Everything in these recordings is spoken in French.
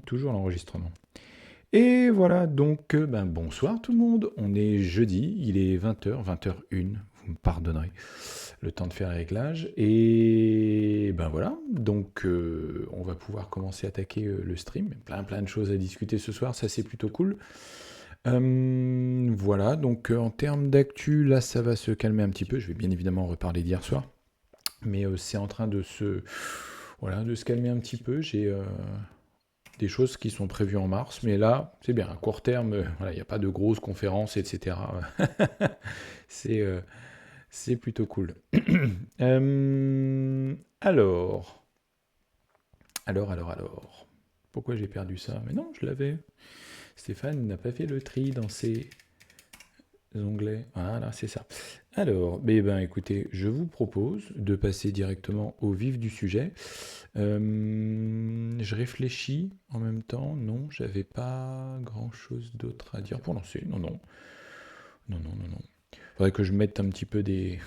toujours l'enregistrement. Et voilà, donc bonsoir tout le monde, on est jeudi, il est 20h, 20h01, vous me pardonnerez, le temps de faire les réglages. Et ben voilà, donc on va pouvoir commencer à attaquer le stream, plein de choses à discuter ce soir, ça c'est plutôt cool. Voilà, donc en termes d'actu, là ça va se calmer un petit peu, je vais bien évidemment reparler d'hier soir, mais c'est en train de se calmer un petit peu, j'ai des choses qui sont prévues en mars, mais là, c'est bien, à court terme, voilà, il n'y a pas de grosses conférences, etc. c'est, euh, c'est plutôt cool. Alors, alors. Pourquoi j'ai perdu ça? Mais non, je l'avais. Stéphane n'a pas fait le tri dans ses onglets. Voilà, c'est ça. Alors, écoutez, je vous propose de passer directement au vif du sujet. Je réfléchis en même temps. Non, j'avais pas grand-chose d'autre à dire pour lancer. Non. Faudrait que je mette un petit peu des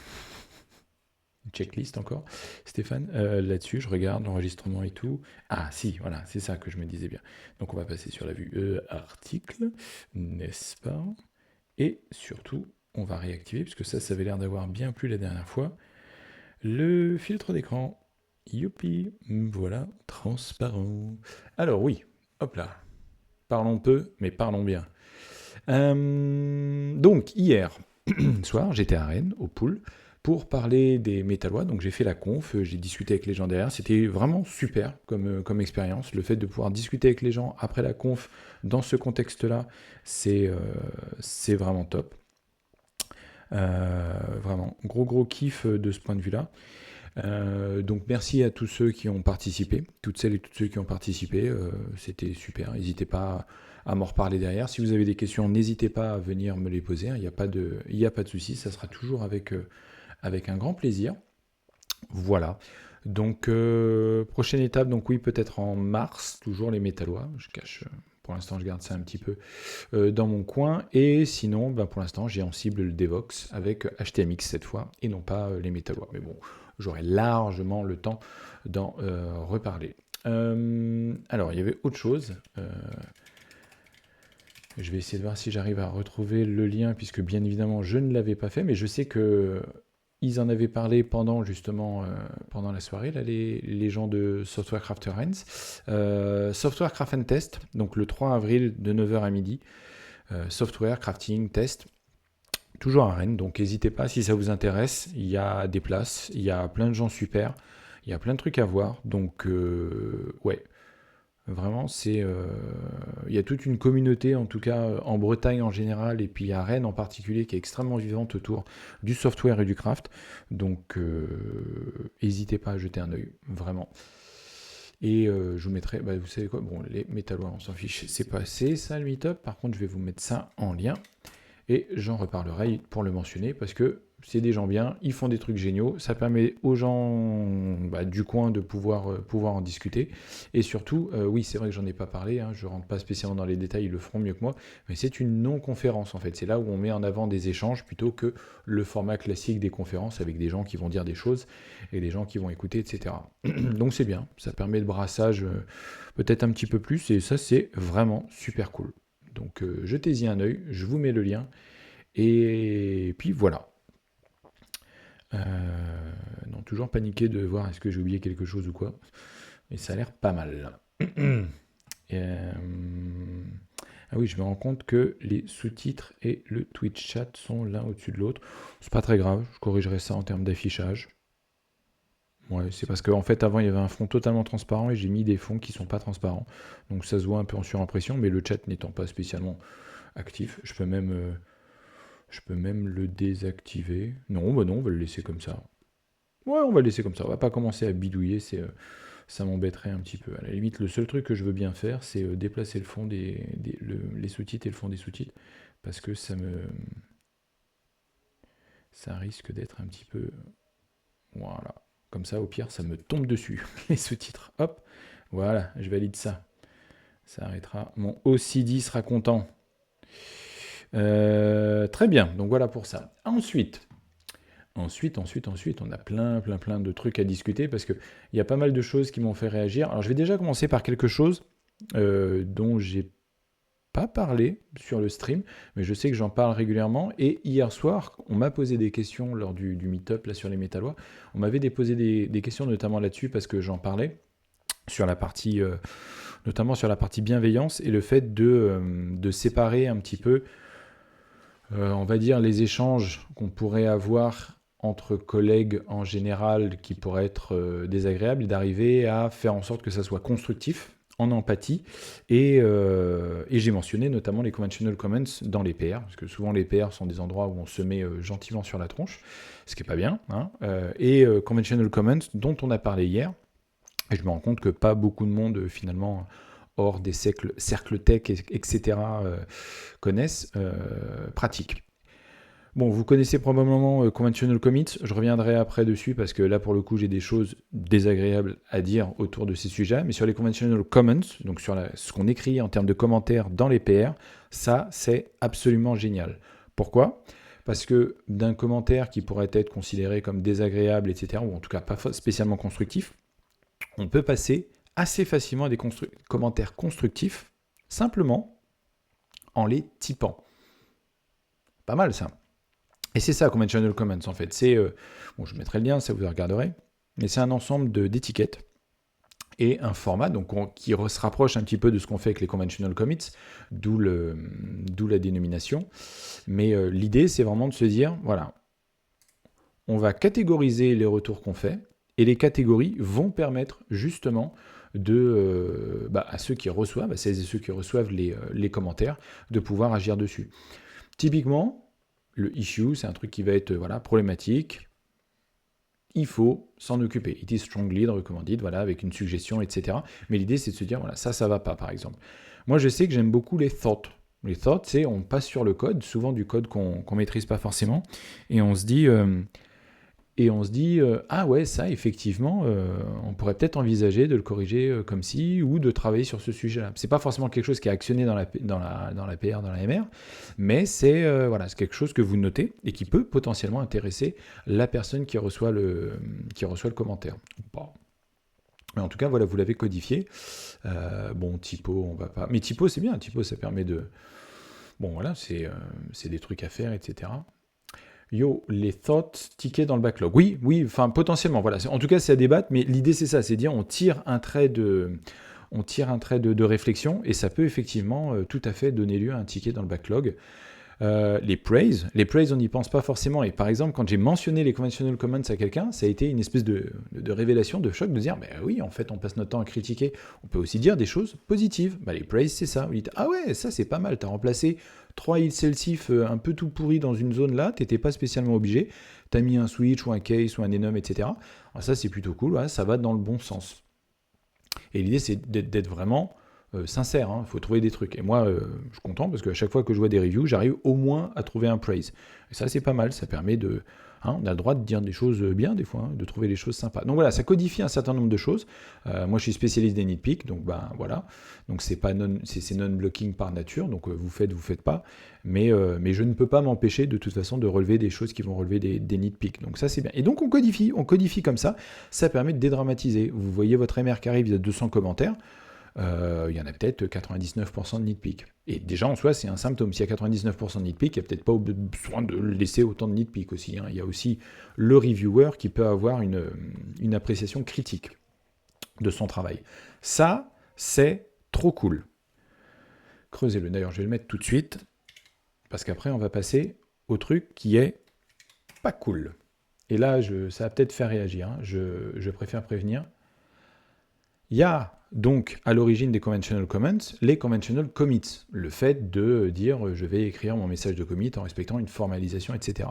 checklists encore. Stéphane, là-dessus, je regarde l'enregistrement et tout. Ah, si, voilà, c'est ça que je me disais bien. Donc, on va passer sur la vue article, n'est-ce pas? Et surtout, on va réactiver, puisque ça avait l'air d'avoir bien plu la dernière fois, le filtre d'écran. Youpi, voilà, transparent. Alors oui, hop là. Parlons peu, mais parlons bien. Donc hier soir, j'étais à Rennes, au pool, pour parler des métallois. Donc j'ai fait la conf, j'ai discuté avec les gens derrière. C'était vraiment super comme expérience. Le fait de pouvoir discuter avec les gens après la conf dans ce contexte-là, c'est vraiment top. Vraiment, gros kiff de ce point de vue-là. Donc merci à tous ceux qui ont participé, toutes celles et tous ceux qui ont participé, c'était super, n'hésitez pas à m'en reparler derrière. Si vous avez des questions, n'hésitez pas à venir me les poser, il n'y a pas de souci, ça sera toujours avec un grand plaisir. Voilà, donc prochaine étape, donc oui peut-être en mars, toujours les métallois, je cache... Pour l'instant, je garde ça un petit peu dans mon coin. Et sinon, pour l'instant, j'ai en cible le Devox avec HTMX cette fois et non pas les métallois. Mais bon, j'aurai largement le temps d'en reparler. Alors, il y avait autre chose. Je vais essayer de voir si j'arrive à retrouver le lien, puisque bien évidemment, je ne l'avais pas fait, mais je sais que ils en avaient parlé pendant justement pendant la soirée, là, les gens de Software Crafter Rennes. Software Craft and Test, donc le 3 avril de 9h à midi. Software, crafting, test, toujours à Rennes, donc n'hésitez pas si ça vous intéresse, il y a des places, il y a plein de gens super, il y a plein de trucs à voir, donc ouais, vraiment il y a toute une communauté, en tout cas en Bretagne en général, et puis à Rennes en particulier, qui est extrêmement vivante autour du software et du craft, donc n'hésitez pas à jeter un œil, vraiment. Et je vous mettrai, vous savez quoi, bon, les métallois, on s'en fiche, c'est passé ça le meet-up, par contre je vais vous mettre ça en lien. Et j'en reparlerai pour le mentionner parce que c'est des gens bien, ils font des trucs géniaux, ça permet aux gens du coin de pouvoir en discuter. Et surtout, oui, c'est vrai que j'en ai pas parlé, je rentre pas spécialement dans les détails, ils le feront mieux que moi, mais c'est une non-conférence en fait. C'est là où on met en avant des échanges plutôt que le format classique des conférences avec des gens qui vont dire des choses et des gens qui vont écouter, etc. Donc c'est bien, ça permet de brassage peut-être un petit peu plus et ça c'est vraiment super cool. Donc jetez-y un œil, je vous mets le lien. Et puis voilà. Non, toujours paniqué de voir est-ce que j'ai oublié quelque chose ou quoi. Mais ça a l'air pas mal. Ah oui, je me rends compte que les sous-titres et le Twitch chat sont l'un au-dessus de l'autre. C'est pas très grave, je corrigerai ça en termes d'affichage. Ouais, c'est parce qu'en fait avant il y avait un fond totalement transparent et j'ai mis des fonds qui sont pas transparents. Donc ça se voit un peu en surimpression, mais le chat n'étant pas spécialement actif, je peux même le désactiver. Non, non, on va le laisser comme ça. Ouais, on va le laisser comme ça. On va pas commencer à bidouiller, ça m'embêterait un petit peu. À la limite, le seul truc que je veux bien faire, c'est déplacer le fond les sous-titres et le fond des sous-titres. Parce que ça risque d'être un petit peu... Voilà. Comme ça, au pire, ça me tombe dessus, les sous-titres. Hop, voilà, je valide ça. Ça arrêtera. Mon OCD sera content. Très bien, donc voilà pour ça. Ensuite, on a plein de trucs à discuter parce qu'il y a pas mal de choses qui m'ont fait réagir. Alors je vais déjà commencer par quelque chose dont j'ai pas parlé sur le stream, mais je sais que j'en parle régulièrement. Et hier soir, on m'a posé des questions lors du meet-up là, sur les métallois. On m'avait posé des questions notamment là-dessus parce que j'en parlais sur la partie, notamment sur la partie bienveillance et le fait de séparer un petit peu, on va dire, les échanges qu'on pourrait avoir entre collègues en général qui pourraient être désagréables et d'arriver à faire en sorte que ça soit constructif, en empathie. Et j'ai mentionné notamment les conventional comments dans les PR, parce que souvent les PR sont des endroits où on se met gentiment sur la tronche, ce qui n'est pas bien. Hein. Conventional comments dont on a parlé hier, et je me rends compte que pas beaucoup de monde finalement hors des cercles tech, etc., connaissent, pratiquent. Bon, vous connaissez probablement Conventional Commits, je reviendrai après dessus parce que là pour le coup j'ai des choses désagréables à dire autour de ces sujets, mais sur les Conventional Comments, donc sur ce qu'on écrit en termes de commentaires dans les PR, ça c'est absolument génial. Pourquoi ? Parce que d'un commentaire qui pourrait être considéré comme désagréable, etc., ou en tout cas pas spécialement constructif, on peut passer assez facilement à des commentaires constructifs, simplement en les typant. Pas mal ça. Et c'est ça, Conventional Comments, en fait. C'est, bon, je mettrai le lien, ça vous regarderez, mais c'est un ensemble d'étiquettes et un format donc, qui se rapproche un petit peu de ce qu'on fait avec les Conventional Commits, d'où la dénomination. Mais l'idée, c'est vraiment de se dire, voilà, on va catégoriser les retours qu'on fait, et les catégories vont permettre justement à ceux qui reçoivent, à celles et ceux qui reçoivent les commentaires, de pouvoir agir dessus. Typiquement, le issue, c'est un truc qui va être problématique. Il faut s'en occuper. It is strongly recommended, avec une suggestion, etc. Mais l'idée, c'est de se dire, voilà, ça va pas, par exemple. Moi, je sais que j'aime beaucoup les thoughts. Les thoughts, c'est on passe sur le code, souvent du code qu'on maîtrise pas forcément, et on se dit... ah ouais, ça, effectivement, on pourrait peut-être envisager de le corriger comme ci, ou de travailler sur ce sujet-là. C'est pas forcément quelque chose qui est actionné dans la PR, dans la MR, mais c'est quelque chose que vous notez et qui peut potentiellement intéresser la personne qui reçoit le commentaire. Bon. Mais en tout cas, voilà, vous l'avez codifié. Typo, on va pas... Mais typo, c'est bien. Typo, ça permet de... Bon, voilà, c'est des trucs à faire, etc. Yo, les thoughts tickets dans le backlog. Oui, enfin potentiellement, voilà. En tout cas, c'est à débattre, mais l'idée c'est ça, c'est dire on tire un trait de réflexion et ça peut effectivement tout à fait donner lieu à un ticket dans le backlog. Les praise, on n'y pense pas forcément. Et par exemple, quand j'ai mentionné les conventional comments à quelqu'un, ça a été une espèce de révélation, de choc, de dire, oui, en fait, on passe notre temps à critiquer. On peut aussi dire des choses positives. Les praise, c'est ça. Vous dites, ah ouais, ça c'est pas mal, t'as remplacé 3 îles Celsius un peu tout pourri dans une zone là, t'étais pas spécialement obligé, t'as mis un switch ou un case ou un enum, etc. Alors ça c'est plutôt cool, ça va dans le bon sens. Et l'idée c'est d'être vraiment sincère, il faut trouver des trucs. Et moi, je suis content parce qu'à chaque fois que je vois des reviews, j'arrive au moins à trouver un praise. Et ça, c'est pas mal, ça permet de... on a le droit de dire des choses bien des fois, de trouver des choses sympas. Donc voilà, ça codifie un certain nombre de choses. Moi, je suis spécialiste des nitpicks, donc voilà. Donc c'est non-blocking par nature, donc vous faites pas. Mais je ne peux pas m'empêcher de toute façon de relever des choses qui vont relever des nitpicks. Donc ça, c'est bien. Et donc on codifie comme ça. Ça permet de dédramatiser. Vous voyez votre MR qui arrive, il y a 200 commentaires. Il y en a peut-être 99% de nitpick. Et déjà en soi, c'est un symptôme. S'il y a 99% de nitpick, il n'y a peut-être pas besoin de laisser autant de nitpick aussi. Il y a aussi le reviewer qui peut avoir une appréciation critique de son travail. Ça, c'est trop cool. Creusez-le. D'ailleurs, je vais le mettre tout de suite, parce qu'après, on va passer au truc qui est pas cool. Et là, ça va peut-être faire réagir. Je préfère prévenir. Il y a donc à l'origine des conventional comments, les conventional commits, le fait de dire je vais écrire mon message de commit en respectant une formalisation, etc.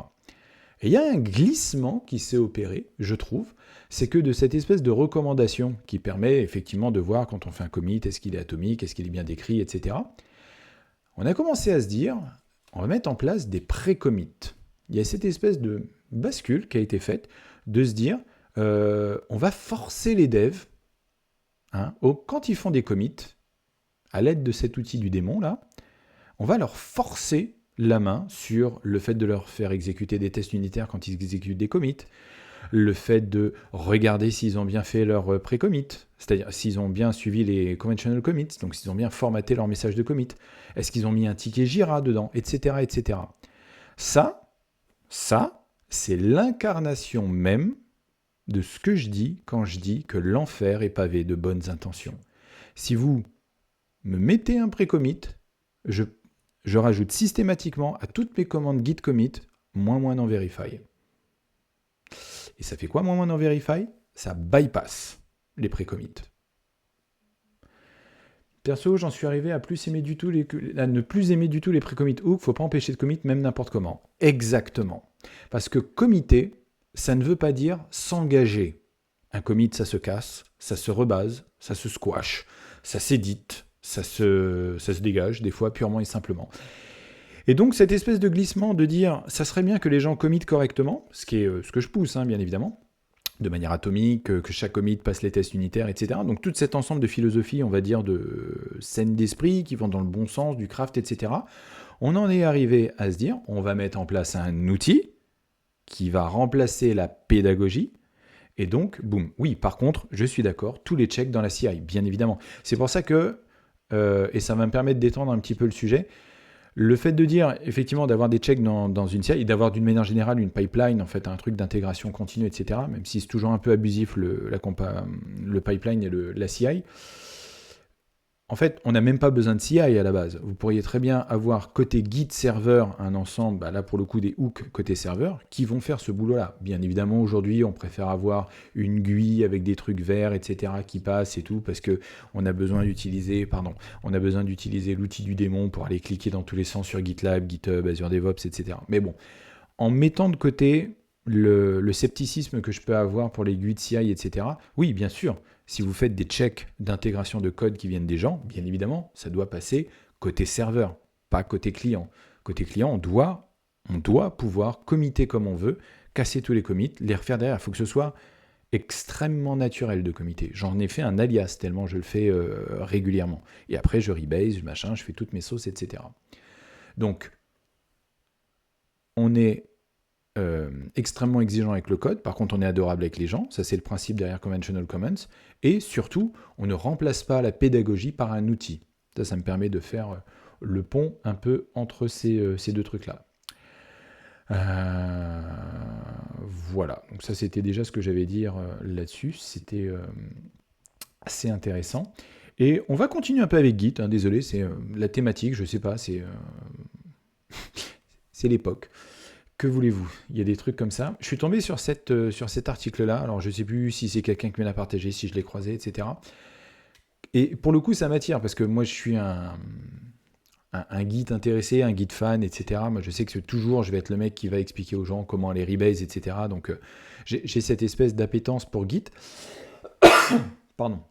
Et il y a un glissement qui s'est opéré, je trouve, c'est que de cette espèce de recommandation qui permet effectivement de voir quand on fait un commit, est-ce qu'il est atomique, est-ce qu'il est bien décrit, etc. On a commencé à se dire, on va mettre en place des pré-commits. Il y a cette espèce de bascule qui a été faite de se dire, on va forcer les devs, quand ils font des commits, à l'aide de cet outil du démon, là, on va leur forcer la main sur le fait de leur faire exécuter des tests unitaires quand ils exécutent des commits, le fait de regarder s'ils ont bien fait leur pré-commit, c'est-à-dire s'ils ont bien suivi les conventional commits, donc s'ils ont bien formaté leur message de commit, est-ce qu'ils ont mis un ticket Jira dedans, etc., etc. Ça, c'est l'incarnation même de ce que je dis quand je dis que l'enfer est pavé de bonnes intentions. Si vous me mettez un pré-commit, je rajoute systématiquement à toutes mes commandes git commit -" dans verify. Et ça fait quoi -" dans verify? Ça bypass les pré-commits. Perso, j'en suis arrivé à ne plus aimer du tout les pré-commit hook. Faut pas empêcher de commit même n'importe comment. Exactement. Parce que committer, ça ne veut pas dire s'engager. Un commit, ça se casse, ça se rebase, ça se squash, ça s'édite, ça se dégage, des fois purement et simplement. Et donc cette espèce de glissement de dire ça serait bien que les gens committent correctement, ce que je pousse, bien évidemment, de manière atomique, que chaque commit passe les tests unitaires, etc. Donc tout cet ensemble de philosophies, on va dire, de scènes d'esprit qui vont dans le bon sens, du craft, etc. On en est arrivé à se dire, on va mettre en place un outil qui va remplacer la pédagogie. Et donc, boum. Oui, par contre, je suis d'accord, tous les checks dans la CI, bien évidemment. C'est pour ça que, et ça va me permettre d'étendre un petit peu le sujet, le fait de dire, effectivement, d'avoir des checks dans une CI et d'avoir d'une manière générale une pipeline, en fait, un truc d'intégration continue, etc., même si c'est toujours un peu abusif le pipeline et la CI, en fait, on n'a même pas besoin de CI à la base. Vous pourriez très bien avoir côté Git serveur un ensemble, là pour le coup des hooks côté serveur, qui vont faire ce boulot-là. Bien évidemment, aujourd'hui, on préfère avoir une GUI avec des trucs verts, etc., qui passent et tout, parce que on a besoin d'utiliser l'outil du démon pour aller cliquer dans tous les sens sur GitLab, GitHub, Azure DevOps, etc. Mais bon, en mettant de côté le scepticisme que je peux avoir pour les GUI de CI, etc., oui, bien sûr, si vous faites des checks d'intégration de code qui viennent des gens, bien évidemment, ça doit passer côté serveur, pas côté client. Côté client, on doit pouvoir committer comme on veut, casser tous les commits, les refaire derrière. Il faut que ce soit extrêmement naturel de committer. J'en ai fait un alias tellement je le fais régulièrement. Et après, je rebase, je fais toutes mes sauces, etc. Donc, on est extrêmement exigeant avec le code, par contre on est adorable avec les gens, ça c'est le principe derrière Conventional Commons, et surtout on ne remplace pas la pédagogie par un outil. Ça me permet de faire le pont un peu entre ces deux trucs-là. Voilà, donc ça c'était déjà ce que j'avais à dire là-dessus, c'était assez intéressant. Et on va continuer un peu avec Git, désolé, c'est la thématique, je sais pas, c'est l'époque. Que voulez-vous? Il y a des trucs comme ça. Je suis tombé sur cet article-là. Alors, je ne sais plus si c'est quelqu'un qui me l'a partagé, si je l'ai croisé, etc. Et pour le coup, ça m'attire parce que moi, je suis un guide intéressé, un guide fan, etc. Moi, je sais que toujours, je vais être le mec qui va expliquer aux gens comment les rebase, etc. Donc, j'ai cette espèce d'appétence pour Git. Pardon.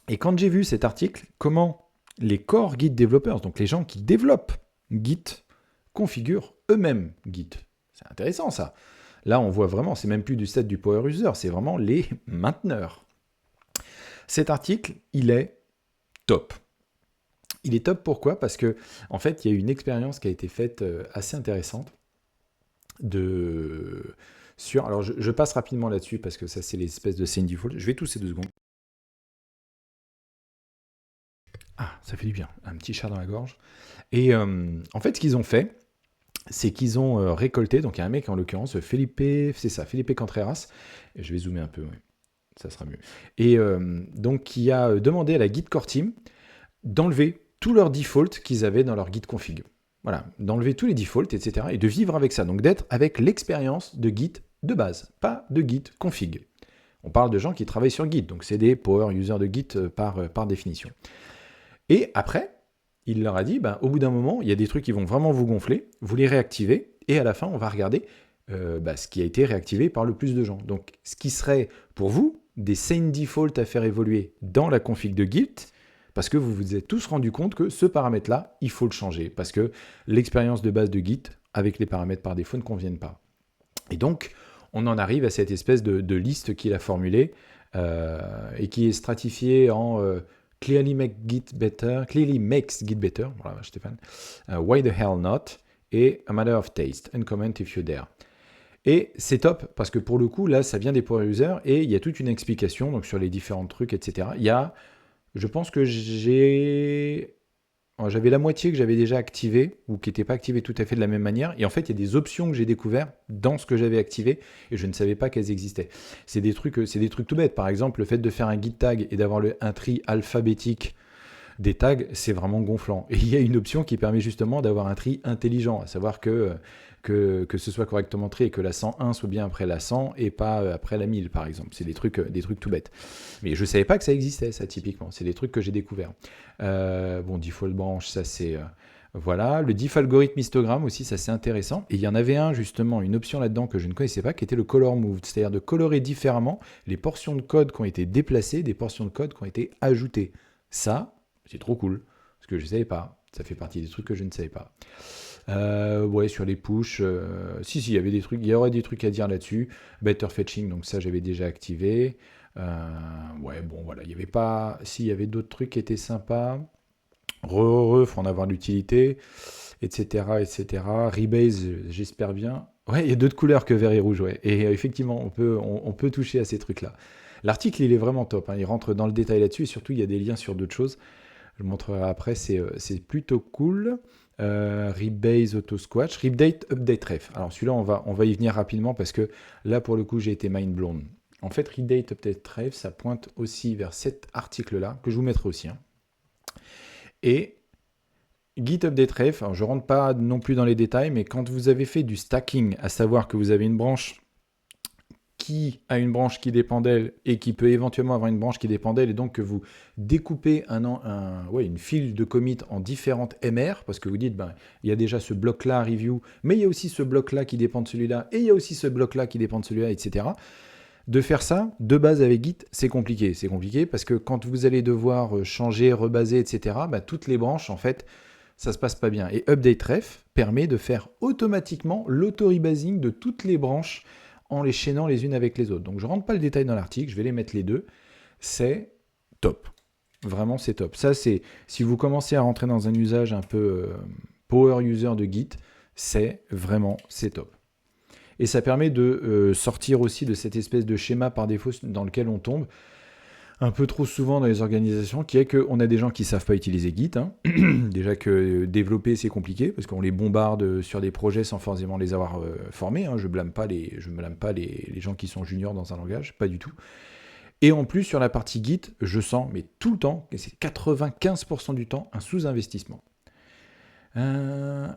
Et quand j'ai vu cet article, comment les core Git développeurs, donc les gens qui développent Git, configurent eux-mêmes Git. C'est intéressant ça. Là, on voit vraiment, c'est même plus du stade du power user, c'est vraiment les mainteneurs. Cet article, il est top. Il est top pourquoi? Parce que, en fait, il y a une expérience qui a été faite assez intéressante alors, je passe rapidement là-dessus parce que ça, c'est l'espèce de scene default. Je vais tousser 2 secondes. Ah, ça fait du bien. Un petit chat dans la gorge. Et en fait, ce qu'ils ont fait, c'est qu'ils ont récolté, donc il y a un mec en l'occurrence, Felipe Contreras, et je vais zoomer un peu, ouais, ça sera mieux, et donc qui a demandé à la Git Core Team d'enlever tous leurs defaults qu'ils avaient dans leur Git config. Voilà, d'enlever tous les defaults, etc., et de vivre avec ça, donc d'être avec l'expérience de Git de base, pas de Git config. On parle de gens qui travaillent sur Git, donc c'est des power users de Git par définition. Et après, il leur a dit, au bout d'un moment, il y a des trucs qui vont vraiment vous gonfler, vous les réactivez, et à la fin, on va regarder ce qui a été réactivé par le plus de gens. Donc, ce qui serait, pour vous, des sane default à faire évoluer dans la config de Git, parce que vous vous êtes tous rendu compte que ce paramètre-là, il faut le changer, parce que l'expérience de base de Git, avec les paramètres par défaut, ne conviennent pas. Et donc, on en arrive à cette espèce de liste qu'il a formulée, et qui est stratifiée en... Clearly makes Git better, voilà Stéphane, why the hell not, et a matter of taste, and comment if you dare. Et c'est top, parce que pour le coup, là, ça vient des power users, et il y a toute une explication donc, sur les différents trucs, etc. Je pense que j'avais la moitié que j'avais déjà activé, ou qui n'était pas activé tout à fait de la même manière. Et en fait, il y a des options que j'ai découvertes dans ce que j'avais activé, et je ne savais pas qu'elles existaient. C'est des trucs tout bêtes. Par exemple, le fait de faire un git tag et d'avoir un tri alphabétique des tags, c'est vraiment gonflant. Et il y a une option qui permet justement d'avoir un tri intelligent, à savoir que ce soit correctement trié, que la 101 soit bien après la 100 et pas après la 1000, par exemple. C'est des trucs tout bêtes. Mais je ne savais pas que ça existait, ça, typiquement. C'est des trucs que j'ai découverts. Bon, default branch, ça c'est... voilà, le diff algorithme histogramme aussi, ça c'est intéressant. Et il y en avait un justement, une option là-dedans que je ne connaissais pas, qui était le color move, c'est-à-dire de colorer différemment les portions de code qui ont été déplacées des portions de code qui ont été ajoutées. Ça, c'est trop cool, parce que je ne savais pas. Ça fait partie des trucs que je ne savais pas. Ouais, sur les push, si, il y avait des trucs, il y aurait des trucs à dire là-dessus. Better fetching, donc ça j'avais déjà activé. Ouais, bon, voilà, il y avait pas. Si, il y avait d'autres trucs qui étaient sympas. Faut en avoir l'utilité, etc., etc. Rebase, j'espère bien. Ouais, il y a d'autres couleurs que vert et rouge, ouais. Et effectivement, on peut toucher à ces trucs-là. L'article, il est vraiment top, hein. Il rentre dans le détail là-dessus, et surtout, il y a des liens sur d'autres choses. Je le montrerai après, c'est plutôt cool. Rebase Auto Squash, Rebdate Update Ref. Alors celui-là, on va y venir rapidement parce que là, pour le coup, j'ai été mind blown. En fait, Rebdate Update Ref, ça pointe aussi vers cet article-là, que je vous mettrai aussi, hein. Et Git Update Ref, alors je ne rentre pas non plus dans les détails, mais quand vous avez fait du stacking, à savoir que vous avez une branche qui a une branche qui dépend d'elle et qui peut éventuellement avoir une branche qui dépend d'elle, et donc que vous découpez une file de commit en différentes MR, parce que vous dites, il y a déjà ce bloc-là review, mais il y a aussi ce bloc-là qui dépend de celui-là, et il y a aussi ce bloc-là qui dépend de celui-là, etc. De faire ça, de base avec Git, c'est compliqué. C'est compliqué parce que quand vous allez devoir changer, rebaser, etc., toutes les branches, en fait, ça se passe pas bien. Et Update Ref permet de faire automatiquement l'auto-rebasing de toutes les branches en les chaînant les unes avec les autres. Donc je rentre pas le détail dans l'article, je vais les mettre les deux. C'est top. Vraiment, c'est top. Ça, c'est si vous commencez à rentrer dans un usage un peu power user de Git, c'est top. Et ça permet de sortir aussi de cette espèce de schéma par défaut dans lequel on tombe un peu trop souvent dans les organisations, qui est qu'on a des gens qui ne savent pas utiliser Git. Hein. Déjà que développer, c'est compliqué, parce qu'on les bombarde sur des projets sans forcément les avoir formés. Hein. Je ne blâme pas les gens qui sont juniors dans un langage, pas du tout. Et en plus, sur la partie Git, je sens, mais tout le temps, et c'est 95% du temps, un sous-investissement.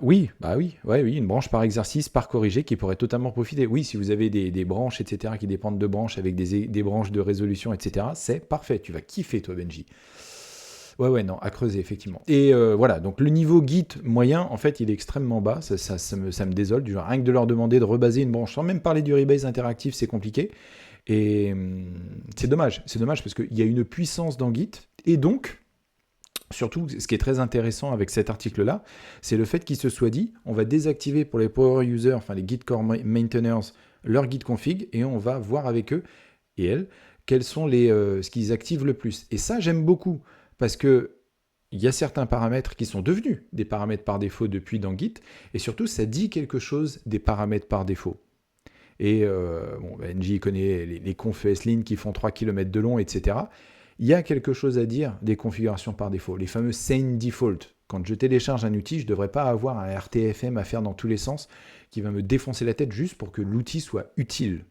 Oui, une branche par exercice, par corrigé, qui pourrait totalement profiter. Oui, si vous avez des branches, etc., qui dépendent de branches avec des branches de résolution, etc., c'est parfait. Tu vas kiffer, toi, Benji. Ouais, non, à creuser, effectivement. Et voilà, donc le niveau Git moyen, en fait, il est extrêmement bas. Ça me désole. Du genre, rien que de leur demander de rebaser une branche, sans même parler du rebase interactif, c'est compliqué. Et c'est dommage. C'est dommage parce qu'il y a une puissance dans Git. Et donc, surtout, ce qui est très intéressant avec cet article-là, c'est le fait qu'il se soit dit, on va désactiver pour les power users, enfin les Git core maintainers, leur Git config, et on va voir avec eux et elles quels sont ce qu'ils activent le plus. Et ça, j'aime beaucoup, parce que il y a certains paramètres qui sont devenus des paramètres par défaut depuis dans Git, et surtout, ça dit quelque chose des paramètres par défaut. Et NJ connaît les confs SLIN qui font 3 km de long, etc. Il y a quelque chose à dire des configurations par défaut, les fameux sane default. Quand je télécharge un outil, je ne devrais pas avoir un RTFM à faire dans tous les sens qui va me défoncer la tête juste pour que l'outil soit utile.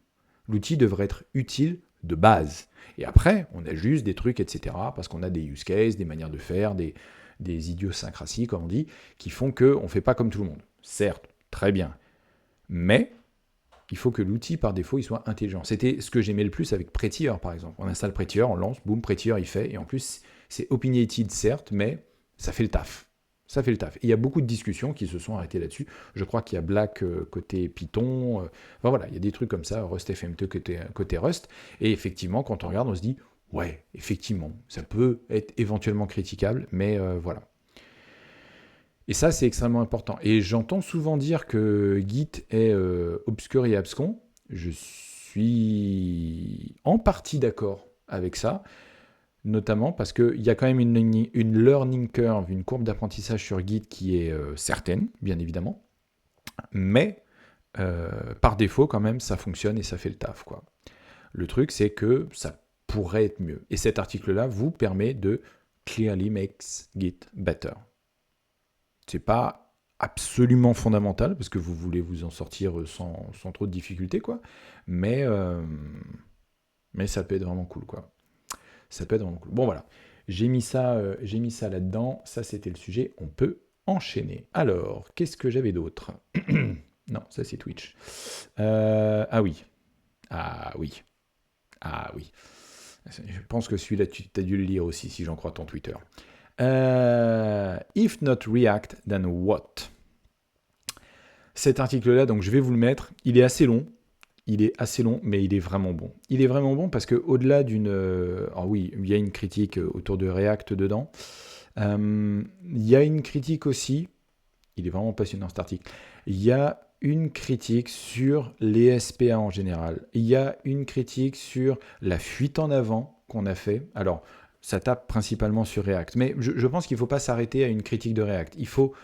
L'outil devrait être utile de base. Et après, on ajuste des trucs, etc. parce qu'on a des use cases, des manières de faire, des idiosyncrasies, comme on dit, qui font qu'on ne fait pas comme tout le monde. Certes, très bien. Mais il faut que l'outil, par défaut, il soit intelligent. C'était ce que j'aimais le plus avec Prettier, par exemple. On installe Prettier, on lance, boum, Prettier, il fait. Et en plus, c'est opinionated, certes, mais ça fait le taf. Ça fait le taf. Et il y a beaucoup de discussions qui se sont arrêtées là-dessus. Je crois qu'il y a Black côté Python. Enfin voilà, il y a des trucs comme ça, Rust FMT côté Rust. Et effectivement, quand on regarde, on se dit, ouais, effectivement, ça peut être éventuellement critiquable, mais voilà. Et ça, c'est extrêmement important. Et j'entends souvent dire que Git est obscur et abscon. Je suis en partie d'accord avec ça, notamment parce qu'il y a quand même une learning curve, une courbe d'apprentissage sur Git qui est certaine, bien évidemment. Mais par défaut, quand même, ça fonctionne et ça fait le taf, quoi. Le truc, c'est que ça pourrait être mieux. Et cet article-là vous permet de clearly makes Git better. C'est pas absolument fondamental, parce que vous voulez vous en sortir sans trop de difficultés, quoi. Mais ça peut être vraiment cool, quoi. Ça peut être vraiment cool. Bon, voilà. J'ai mis ça là-dedans. Ça, c'était le sujet. On peut enchaîner. Alors, qu'est-ce que j'avais d'autre? Non, ça, c'est Twitch. Ah oui. Ah oui. Ah oui. Je pense que celui-là, tu as dû le lire aussi, si j'en crois ton Twitter. If not React, then what? Cet article-là, donc je vais vous le mettre. Il est assez long. Mais il est vraiment bon. Il est vraiment bon parce que au-delà d'une... alors oui, il y a une critique autour de React dedans. Il y a une critique aussi. Il est vraiment passionnant cet article. Il y a une critique sur les SPA en général. Il y a une critique sur la fuite en avant qu'on a fait. Alors, ça tape principalement sur React. Mais je pense qu'il ne faut pas s'arrêter à une critique de React. Il faut,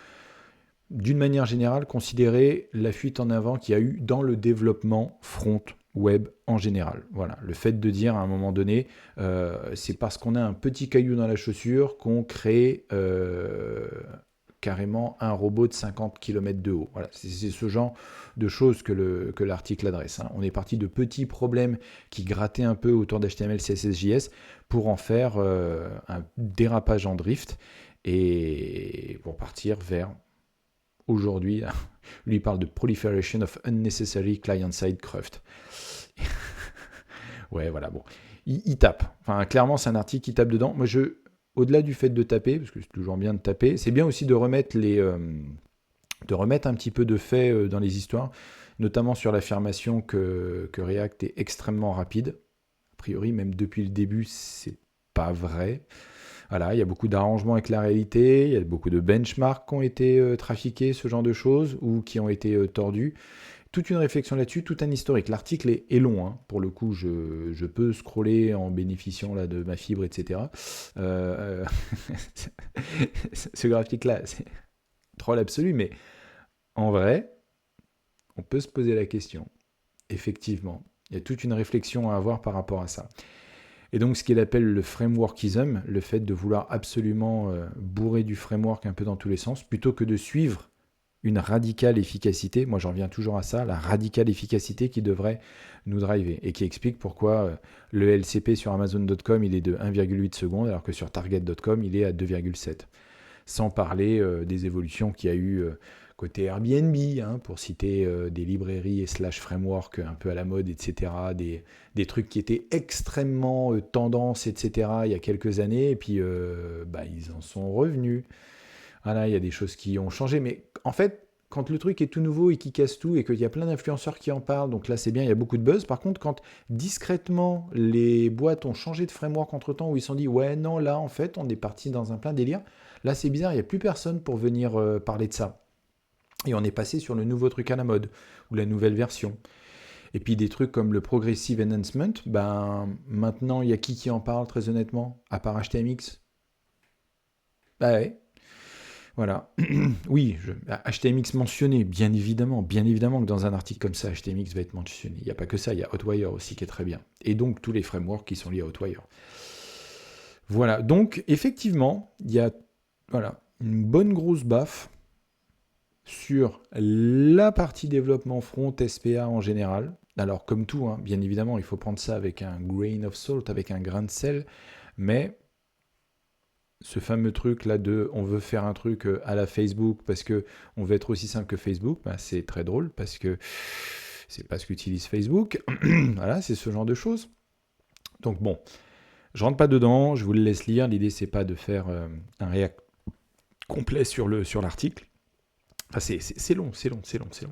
d'une manière générale, considérer la fuite en avant qu'il y a eu dans le développement front web en général. Voilà, le fait de dire à un moment donné, c'est parce qu'on a un petit caillou dans la chaussure qu'on crée carrément un robot de 50 km de haut. Voilà, c'est ce genre de choses que l'article adresse. Hein. On est parti de petits problèmes qui grattaient un peu autour d'HTML, CSS, JS pour en faire un dérapage en drift et pour partir vers aujourd'hui, lui parle de proliferation of unnecessary client-side cruft. Ouais, voilà, bon. Il tape. Enfin, clairement, c'est un article qui tape dedans. Moi, au-delà du fait de taper, parce que c'est toujours bien de taper, c'est bien aussi de remettre un petit peu de faits dans les histoires, notamment sur l'affirmation que React est extrêmement rapide. A priori, même depuis le début, c'est pas vrai. Voilà, il y a beaucoup d'arrangements avec la réalité, il y a beaucoup de benchmarks qui ont été trafiqués, ce genre de choses, ou qui ont été tordus. Toute une réflexion là-dessus, tout un historique. L'article est long, hein. Pour le coup, je peux scroller en bénéficiant là, de ma fibre, etc. Ce graphique-là, c'est troll absolu, mais en vrai, on peut se poser la question. Effectivement, il y a toute une réflexion à avoir par rapport à ça. Et donc, ce qu'il appelle le frameworkism, le fait de vouloir absolument bourrer du framework un peu dans tous les sens, plutôt que de suivre une radicale efficacité, moi j'en reviens toujours à ça, la radicale efficacité qui devrait nous driver et qui explique pourquoi le LCP sur Amazon.com il est de 1,8 secondes alors que sur Target.com il est à 2,7. Sans parler des évolutions qu'il y a eu côté Airbnb, hein, pour citer des librairies et slash framework un peu à la mode, etc. Des trucs qui étaient extrêmement tendance, etc. il y a quelques années et puis ils en sont revenus. Voilà, il y a des choses qui ont changé, mais en fait, quand le truc est tout nouveau et qui casse tout et qu'il y a plein d'influenceurs qui en parlent, donc là c'est bien, il y a beaucoup de buzz. Par contre, quand discrètement les boîtes ont changé de framework entre-temps, où ils se sont dit ouais non là en fait on est parti dans un plein délire, là c'est bizarre, il n'y a plus personne pour venir parler de ça. Et on est passé sur le nouveau truc à la mode, ou la nouvelle version. Et puis des trucs comme le Progressive Enhancement, maintenant il y a qui en parle très honnêtement, à part HTMX? Bah ouais. Voilà. Oui, HTMX mentionné, bien évidemment que dans un article comme ça, HTMX va être mentionné. Il n'y a pas que ça, il y a Hotwire aussi qui est très bien. Et donc tous les frameworks qui sont liés à Hotwire. Voilà, donc effectivement, il y a une bonne grosse baffe sur la partie développement front SPA en général. Alors comme tout, hein, bien évidemment, il faut prendre ça avec un grain of salt, avec un grain de sel, mais ce fameux truc là de on veut faire un truc à la Facebook parce que on veut être aussi simple que Facebook, c'est très drôle parce que c'est pas ce qu'utilise Facebook. Voilà, c'est ce genre de choses. Donc bon, je rentre pas dedans, je vous le laisse lire. L'idée c'est pas de faire un réact complet sur l'article. Enfin, c'est long.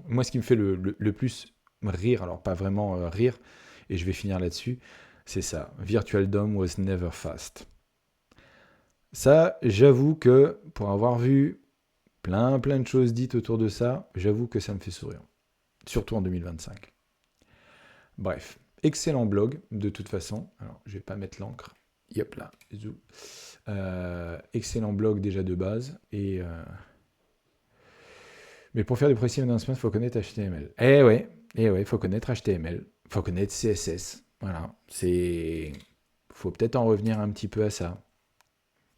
Moi, ce qui me fait le plus rire, alors pas vraiment rire, et je vais finir là-dessus, c'est ça. Virtual DOM was never fast. Ça, j'avoue que pour avoir vu plein de choses dites autour de ça, j'avoue que ça me fait sourire. Surtout en 2025. Bref, excellent blog de toute façon. Alors, je vais pas mettre l'encre. Yep là, zou. Excellent blog déjà de base. Et Mais pour faire du Progressive Enhancement, il faut connaître HTML. Il faut connaître HTML. Il faut connaître CSS. Voilà. Faut peut-être en revenir un petit peu à ça.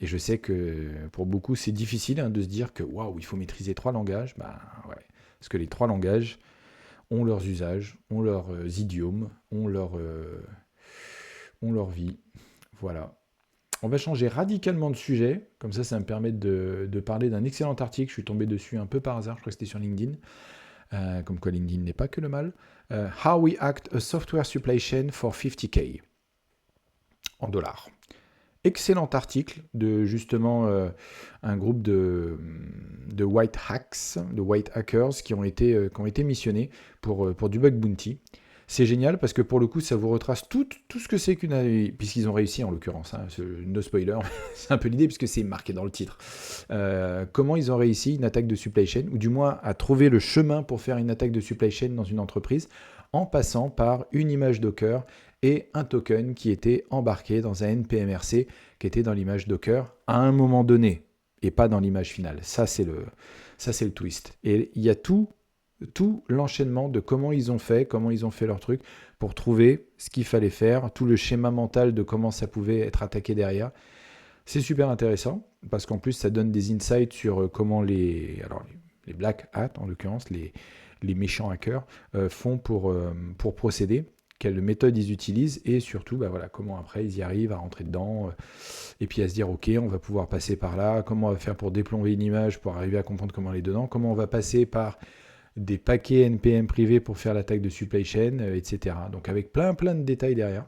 Et je sais que pour beaucoup, c'est difficile de se dire que waouh, il faut maîtriser 3 langages. Bah ouais. Parce que les 3 langages ont leurs usages, ont leurs idiomes, ont leur vie. Voilà. On va changer radicalement de sujet. Comme ça me permet de parler d'un excellent article. Je suis tombé dessus un peu par hasard. Je crois que c'était sur LinkedIn. Comme quoi LinkedIn n'est pas que le mal. How we act a software supply chain for 50K en dollars. Excellent article de justement un groupe de white hacks, de white hackers qui ont été missionnés pour du bug bounty. C'est génial parce que pour le coup, ça vous retrace tout ce que c'est puisqu'ils ont réussi en l'occurrence, no spoiler, c'est un peu l'idée puisque c'est marqué dans le titre. Comment ils ont réussi une attaque de supply chain, ou du moins à trouver le chemin pour faire une attaque de supply chain dans une entreprise, en passant par une image Docker et un token qui était embarqué dans un NPMRC qui était dans l'image Docker à un moment donné, et pas dans l'image finale. Ça, c'est le twist. Et il y a tout l'enchaînement de comment ils ont fait leur truc pour trouver ce qu'il fallait faire, tout le schéma mental de comment ça pouvait être attaqué derrière. C'est super intéressant, parce qu'en plus, ça donne des insights sur comment les black hats, en l'occurrence, les méchants hackers, font pour procéder, quelles méthodes ils utilisent, et surtout, comment après ils y arrivent à rentrer dedans, et puis à se dire, ok, on va pouvoir passer par là, comment on va faire pour déplomber une image, pour arriver à comprendre comment elle est dedans, comment on va passer par des paquets NPM privés pour faire l'attaque de supply chain, etc. Donc avec plein de détails derrière.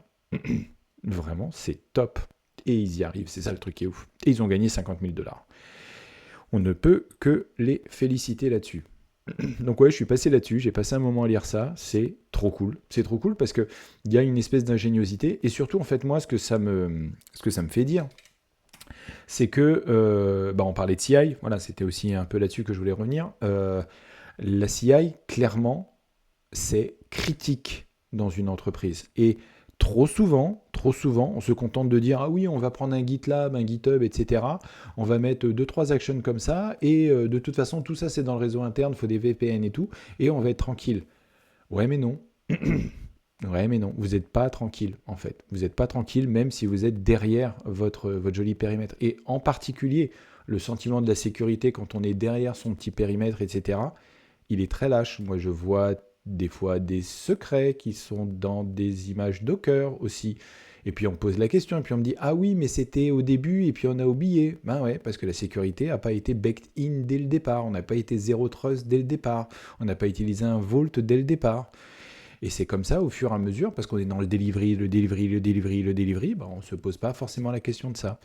Vraiment, c'est top. Et ils y arrivent, c'est ça le truc qui est ouf. Et ils ont gagné 50 000 $. On ne peut que les féliciter là-dessus. Donc ouais, je suis passé là-dessus, j'ai passé un moment à lire ça, c'est trop cool. C'est trop cool parce qu'il y a une espèce d'ingéniosité, et surtout, en fait, moi, ce que ça me fait dire, c'est que, on parlait de CI, voilà, c'était aussi un peu là-dessus que je voulais revenir. La CI, clairement, c'est critique dans une entreprise. Et trop souvent, on se contente de dire « Ah oui, on va prendre un GitLab, un GitHub, etc. On va mettre 2-3 actions comme ça, et de toute façon, tout ça, c'est dans le réseau interne, il faut des VPN et tout, et on va être tranquille. » Ouais, mais non. Ouais, mais non. Vous n'êtes pas tranquille, en fait. Vous n'êtes pas tranquille, même si vous êtes derrière votre joli périmètre. Et en particulier, le sentiment de la sécurité, quand on est derrière son petit périmètre, etc., il est très lâche. Moi, je vois des fois des secrets qui sont dans des images Docker aussi. Et puis on pose la question, et puis on me dit « Ah oui, mais c'était au début, et puis on a oublié. » Ben ouais, parce que la sécurité n'a pas été baked in dès le départ. On n'a pas été zero trust dès le départ. On n'a pas utilisé un vault dès le départ. Et c'est comme ça, au fur et à mesure, parce qu'on est dans le delivery, on ne se pose pas forcément la question de ça.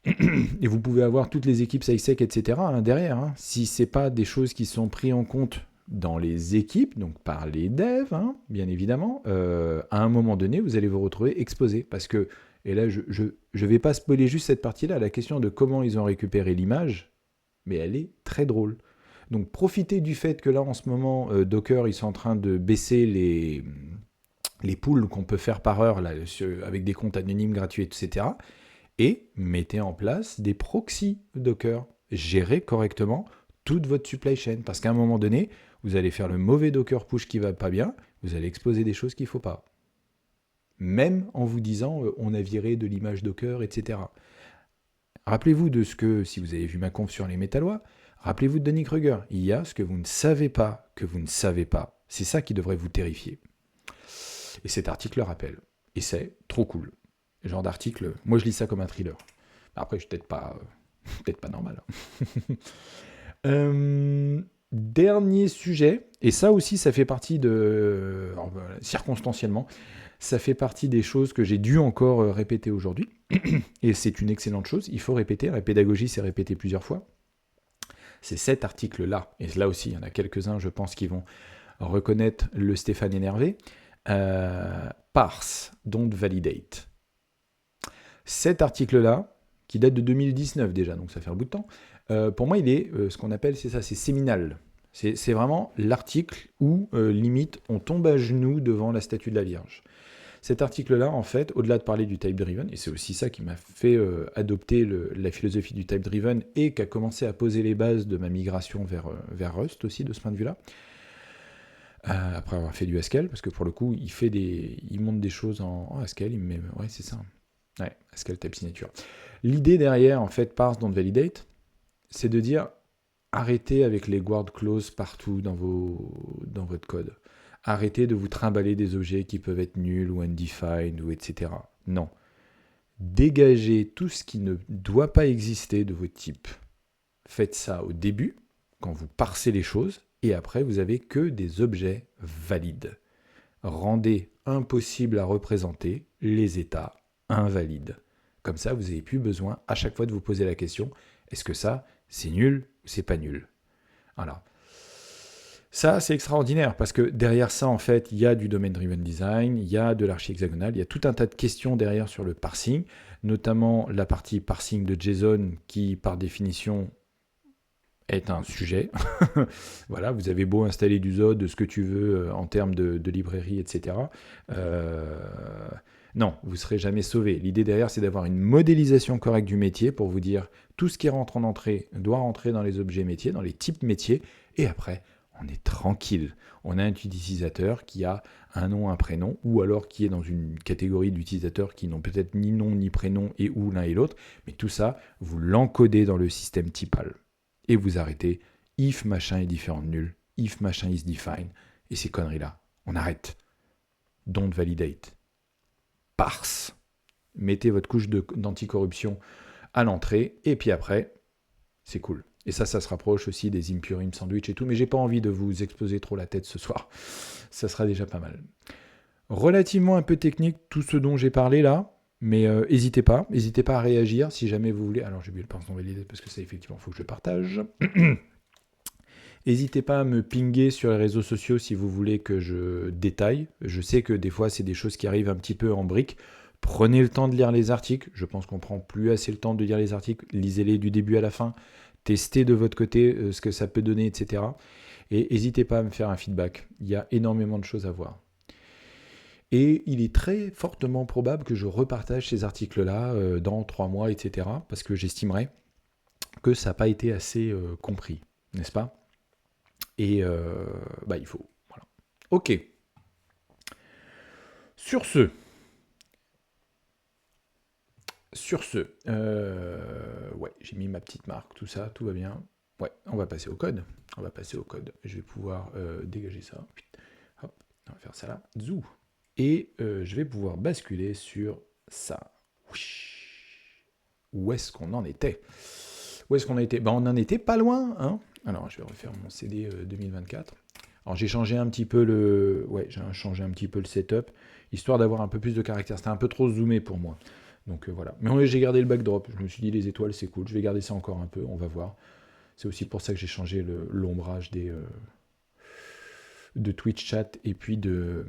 Et vous pouvez avoir toutes les équipes SciSec, etc. derrière. Si ce n'est pas des choses qui sont prises en compte dans les équipes, donc par les devs, bien évidemment, à un moment donné, vous allez vous retrouver exposé. Parce que, et là, je ne vais pas spoiler juste cette partie-là, la question de comment ils ont récupéré l'image, mais elle est très drôle. Donc profitez du fait que là, en ce moment, Docker, ils sont en train de baisser les pools qu'on peut faire par heure là, avec des comptes anonymes gratuits, etc. Et mettez en place des proxys Docker. Gérez correctement toute votre supply chain. Parce qu'à un moment donné, vous allez faire le mauvais Docker push qui va pas bien, vous allez exposer des choses qu'il ne faut pas. Même en vous disant, on a viré de l'image Docker, etc. Rappelez-vous de ce que, si vous avez vu ma conf sur les métallois, rappelez-vous de Denis Kruger. Il y a ce que vous ne savez pas, que vous ne savez pas. C'est ça qui devrait vous terrifier. Et cet article le rappelle. Et c'est trop cool. Ce genre d'article, moi je lis ça comme un thriller. Après, je suis peut-être pas normal. Dernier sujet, et ça aussi, ça fait partie circonstanciellement, ça fait partie des choses que j'ai dû encore répéter aujourd'hui. Et c'est une excellente chose. Il faut répéter. La pédagogie, c'est répéter plusieurs fois. C'est cet article-là. Et là aussi, il y en a quelques-uns, je pense, qui vont reconnaître le Stéphane énervé. Parse, don't validate. Cet article-là, qui date de 2019 déjà, donc ça fait un bout de temps, pour moi, il est ce qu'on appelle, c'est séminal. C'est vraiment l'article où, limite, on tombe à genoux devant la statue de la Vierge. Cet article-là, en fait, au-delà de parler du type-driven, et c'est aussi ça qui m'a fait adopter la philosophie du type-driven et qui a commencé à poser les bases de ma migration vers Rust aussi, de ce point de vue-là, après avoir fait du Haskell, parce que pour le coup, il monte des choses en Haskell, ouais, c'est ça. Ouais, Haskell type signature. L'idée derrière, en fait, parse don't validate, c'est de dire arrêtez avec les guard clauses partout dans votre code. Arrêtez de vous trimballer des objets qui peuvent être nuls ou undefined ou etc. Non. Dégagez tout ce qui ne doit pas exister de votre type. Faites ça au début, quand vous parsez les choses, et après vous avez que des objets valides. Rendez impossible à représenter les états invalides. Comme ça, vous n'avez plus besoin à chaque fois de vous poser la question, est-ce que ça, c'est nul ou c'est pas nul? Voilà. Ça, c'est extraordinaire parce que derrière ça, en fait, il y a du domain-driven design, il y a de l'archi-hexagonal, il y a tout un tas de questions derrière sur le parsing, notamment la partie parsing de JSON qui, par définition, est un sujet. Voilà, vous avez beau installer du Zod, de ce que tu veux en termes de librairie, etc. Non, vous ne serez jamais sauvé. L'idée derrière, c'est d'avoir une modélisation correcte du métier pour vous dire tout ce qui rentre en entrée doit rentrer dans les objets métiers, dans les types métiers, et après, on est tranquille. On a un utilisateur qui a un nom, un prénom, ou alors qui est dans une catégorie d'utilisateurs qui n'ont peut-être ni nom ni prénom et ou l'un et l'autre, mais tout ça, vous l'encodez dans le système typal. Et vous arrêtez, if machin est différent de nul, if machin is defined, et ces conneries-là, on arrête. Don't validate. Parse. Mettez votre couche d'anticorruption à l'entrée, et puis après, c'est cool. Et ça se rapproche aussi des Imperium Sandwich et tout, mais j'ai pas envie de vous exploser trop la tête ce soir. Ça sera déjà pas mal. Relativement un peu technique, tout ce dont j'ai parlé là, mais n'hésitez pas à réagir si jamais vous voulez. Alors j'ai oublié le pinceau validé parce que ça effectivement, il faut que je partage. N'hésitez pas à me pinguer sur les réseaux sociaux si vous voulez que je détaille. Je sais que des fois, c'est des choses qui arrivent un petit peu en briques. Prenez le temps de lire les articles. Je pense qu'on prend plus assez le temps de lire les articles. Lisez-les du début à la fin. Testez de votre côté ce que ça peut donner, etc. Et n'hésitez pas à me faire un feedback. Il y a énormément de choses à voir. Et il est très fortement probable que je repartage ces articles-là dans 3 mois, etc. Parce que j'estimerais que ça n'a pas été assez compris, n'est-ce pas? Et il faut. Voilà. Ok. Sur ce, ouais, j'ai mis ma petite marque, tout ça, tout va bien. Ouais, on va passer au code. Je vais pouvoir dégager ça. Hop, on va faire ça là. Zou. Et je vais pouvoir basculer sur ça. Où est-ce qu'on en était? On en était pas loin, hein. Alors, je vais refaire mon CD 2024. Alors, j'ai changé un petit peu le setup, histoire d'avoir un peu plus de caractère. C'était un peu trop zoomé pour moi. Donc voilà. Mais j'ai gardé le backdrop. Je me suis dit, les étoiles, c'est cool. Je vais garder ça encore un peu. On va voir. C'est aussi pour ça que j'ai changé l'ombrage de Twitch chat et puis de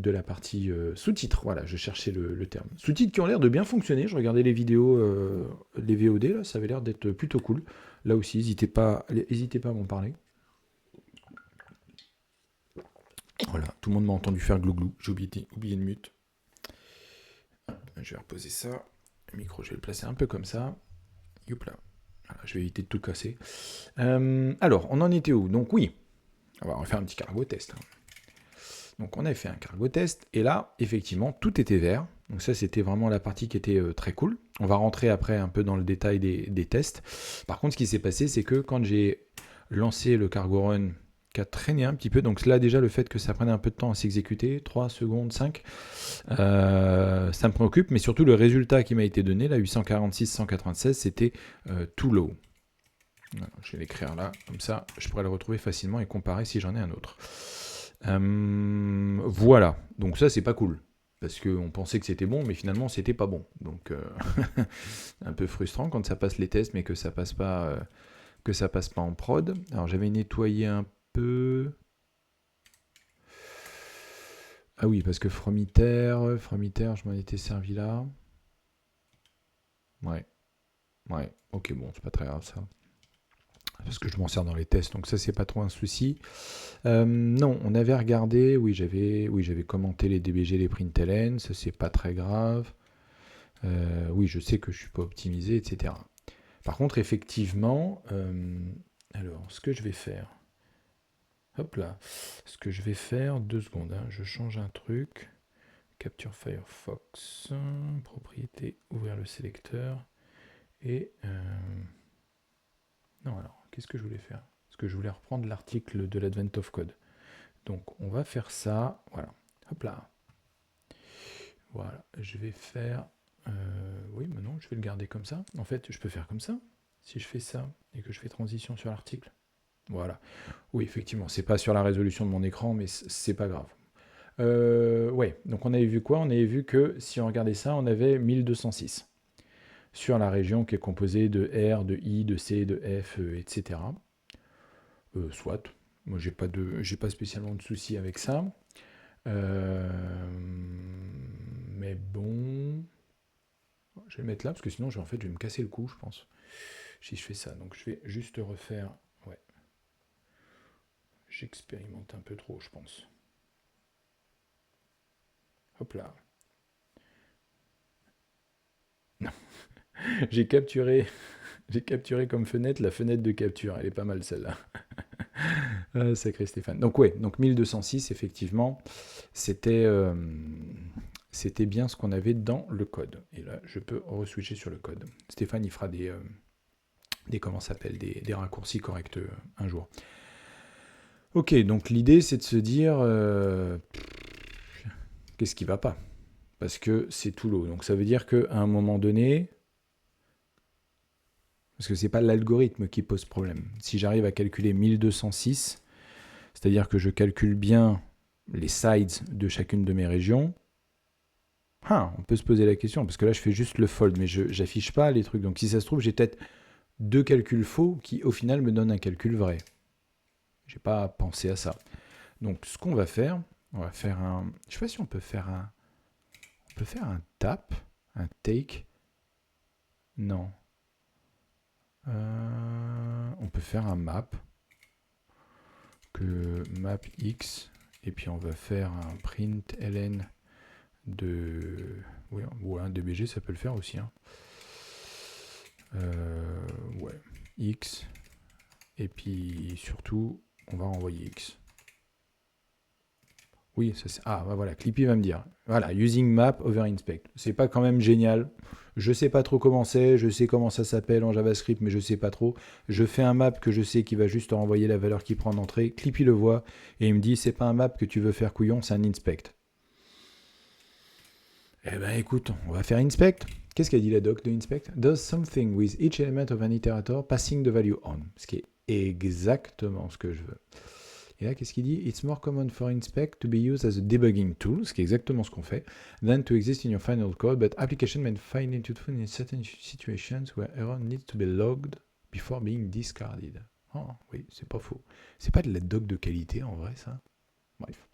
la partie sous-titres. Voilà, je cherchais le terme. Sous-titres qui ont l'air de bien fonctionner. Je regardais les vidéos, les VOD, là, ça avait l'air d'être plutôt cool. Là aussi, n'hésitez pas à m'en parler. Voilà, tout le monde m'a entendu faire glouglou. J'ai oublié de mute. Je vais reposer ça. Le micro, je vais le placer un peu comme ça. Youp là. Voilà, je vais éviter de tout casser. Alors, on en était où? Donc oui, on va refaire un petit cargo test. Donc on avait fait un cargo test, et là, effectivement, tout était vert. Donc ça, c'était vraiment la partie qui était très cool. On va rentrer après un peu dans le détail des tests. Par contre, ce qui s'est passé, c'est que quand j'ai lancé le cargo run, qui a traîné un petit peu, donc là déjà, le fait que ça prenne un peu de temps à s'exécuter, 3 secondes, 5, ça me préoccupe, mais surtout le résultat qui m'a été donné, là, 846-196, c'était too low. Alors, je vais l'écrire là, comme ça, je pourrais le retrouver facilement et comparer si j'en ai un autre. Voilà, donc ça c'est pas cool, parce qu'on pensait que c'était bon, mais finalement c'était pas bon. Donc un peu frustrant quand ça passe les tests, mais que ça passe pas en prod. Alors j'avais nettoyé un peu. Ah oui, parce que Fromiter, je m'en étais servi là. Ouais, ok, bon, c'est pas très grave ça. parce que je m'en sers dans les tests, donc ça, c'est pas trop un souci. Non, on avait regardé, oui, j'avais commenté les DBG, les println, ça, c'est pas très grave. Oui, je sais que je suis pas optimisé, etc. Par contre, effectivement, alors, ce que je vais faire, hop là, ce que je vais faire, 2 secondes, hein, je change un truc, Capture Firefox, propriété, ouvrir le sélecteur, et... non, alors, qu'est-ce que je voulais faire? Parce que je voulais reprendre l'article de l'Advent of Code. Donc, on va faire ça, voilà, hop là. Voilà, je vais faire... oui, mais non, je vais le garder comme ça. En fait, je peux faire comme ça. Si je fais ça et que je fais transition sur l'article. Voilà. Oui, effectivement, c'est pas sur la résolution de mon écran, mais c'est pas grave. Ouais, donc on avait vu quoi? On avait vu que si on regardait ça, on avait 1206 sur la région qui est composée de R, de I, de C, de F, etc. Soit. Moi, j'ai pas spécialement de soucis avec ça. Mais bon, je vais le mettre là parce que sinon, je vais me casser le cou, je pense, si je fais ça. Donc, je vais juste refaire. Ouais, j'expérimente un peu trop, je pense. Hop là. Non, j'ai capturé, j'ai capturé comme fenêtre la fenêtre de capture. Elle est pas mal celle-là. Sacré Stéphane. Donc ouais, donc 1206 effectivement, c'était c'était bien ce qu'on avait dans le code. Et là, je peux re-switcher sur le code. Stéphane, il fera comment ça s'appelle, des raccourcis corrects un jour. Ok, donc l'idée c'est de se dire qu'est-ce qui va pas? Parce que c'est tout lot. Donc ça veut dire qu'à un moment donné, parce que c'est pas l'algorithme qui pose problème. Si j'arrive à calculer 1206, c'est-à-dire que je calcule bien les sides de chacune de mes régions, on peut se poser la question, parce que là je fais juste le fold, mais je n'affiche pas les trucs. Donc si ça se trouve, j'ai peut-être 2 calculs faux qui au final me donnent un calcul vrai. J'ai pas pensé à ça. Donc ce qu'on va faire, on va faire un... Je sais pas si on peut faire un... On peut faire un tap, un take. Non. On peut faire un map. Que map x. Et puis on va faire un print ln de... Oui, ou un dbg, ça peut le faire aussi. Hein. Ouais. X. Et puis surtout, on va renvoyer X. Oui, ça c'est... Ah, bah voilà, Clippy va me dire. Voilà, using map over inspect. C'est pas quand même génial. Je sais pas trop comment c'est, je sais comment ça s'appelle en JavaScript, mais je sais pas trop. Je fais un map que je sais qui va juste renvoyer la valeur qui prend en entrée. Clippy le voit et il me dit c'est pas un map que tu veux faire couillon, c'est un inspect. Eh ben écoute, on va faire inspect. Qu'est-ce qu'a dit la doc de inspect? Does something with each element of an iterator passing the value on. Ce qui est exactement ce que je veux. Et là, qu'est-ce qu'il dit? It's more common for inspect to be used as a debugging tool, ce qui est exactement ce qu'on fait, than to exist in your final code, but application may find it useful in certain situations where error needs to be logged before being discarded. Oh, oui, c'est pas faux. C'est pas de la doc de qualité en vrai, ça. Bref.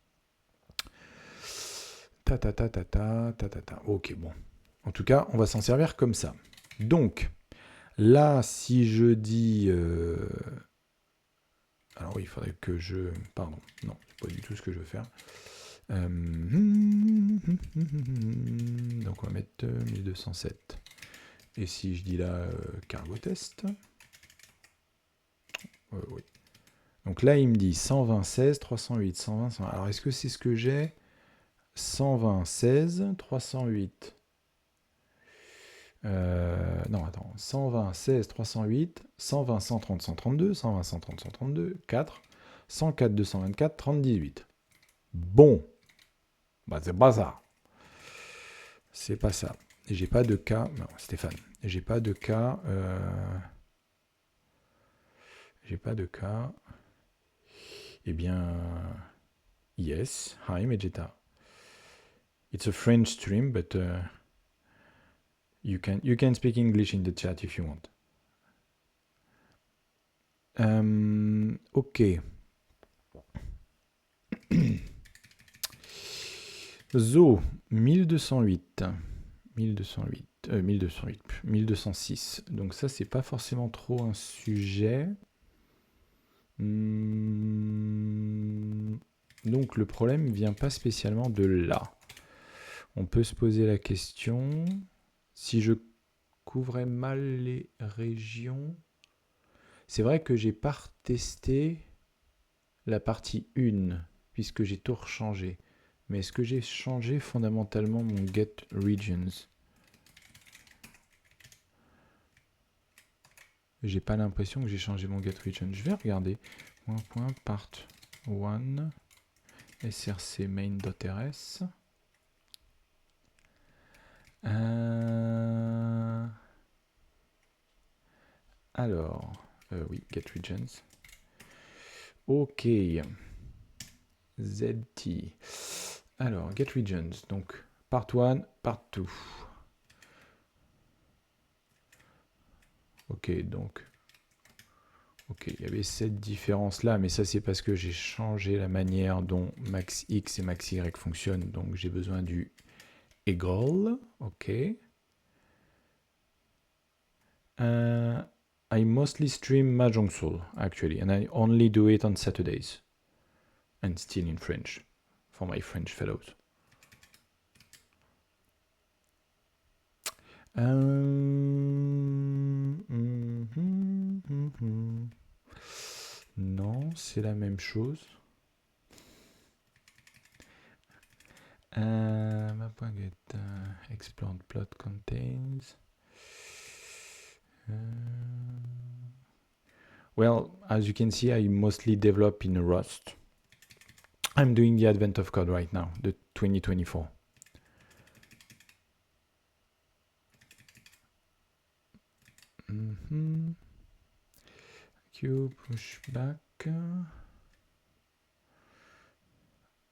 Ok, bon. En tout cas, on va s'en servir comme ça. Donc, là, si je dis... Alors oui, il faudrait que je... Pardon, non, c'est pas du tout ce que je veux faire. Donc on va mettre 1207. Et si je dis là cargo test. Oui. Donc là, il me dit 120, 16, 308, 120, 120. Alors est-ce que c'est ce que j'ai? 120, 16, 308. Non, attends. 120, 16, 308, 120, 130, 132, 120, 130, 132, 4, 104, 224, 30, 18. Bon. Bah, c'est pas ça. C'est pas ça. Et j'ai pas de cas. Non, Stéphane. J'ai pas de cas. J'ai pas de cas. Eh bien. Yes. Hi, Megeta. It's a French stream, but you can speak English in the chat if you want. Ok. So, 1208. 1206. Donc ça, c'est pas forcément trop un sujet. Donc le problème ne vient pas spécialement de là. On peut se poser la question, si je couvrais mal les régions... C'est vrai que j'ai pas retesté la partie 1, puisque j'ai tout rechangé. Mais est-ce que j'ai changé fondamentalement mon get regions? J'ai pas l'impression que j'ai changé mon get region. Je vais regarder. Part 1 src main.rs. Alors, oui, get regions. Ok. ZT. Alors, get regions. Donc, part 1, part 2. Ok, donc. Ok, il y avait cette différence-là, mais ça, c'est parce que j'ai changé la manière dont max X et max Y fonctionnent. Donc, j'ai besoin du equal. Ok. I mostly stream Mahjong Soul, actually, and I only do it on Saturdays. And still in French, for my French fellows. Non, c'est la même chose. Map.get explored plot contains. Well, as you can see, I mostly develop in Rust. I'm doing the Advent of Code right now, the 2024. Q pushback.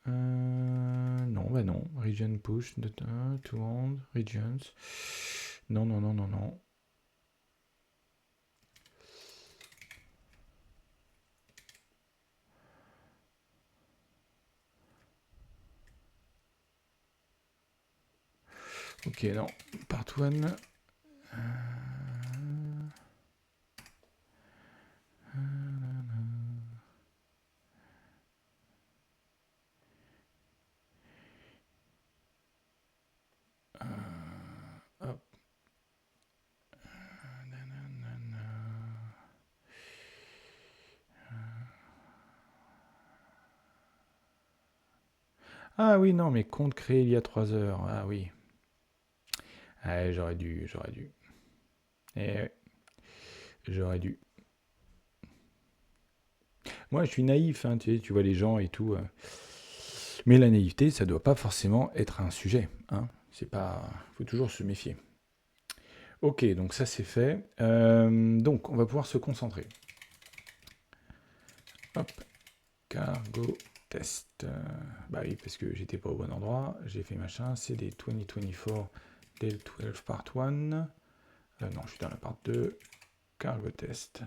Non, bah non. Region push, to end, regions. Non, non, non, non, non. Ok, non. Part 1. Hop. Ah oui, non, mais compte créé il y a 3 heures. Ah oui. Ah, j'aurais dû. Eh, j'aurais dû. Moi, je suis naïf, hein, tu vois les gens et tout. Mais la naïveté, ça doit pas forcément être un sujet. Hein. C'est pas. Faut toujours se méfier. Ok, donc ça c'est fait. Donc, on va pouvoir se concentrer. Hop. Cargo test. Bah oui, parce que j'étais pas au bon endroit. J'ai fait machin. C'est des 2024 Del 12 part 1. Non, je suis dans la part 2. Cargo test.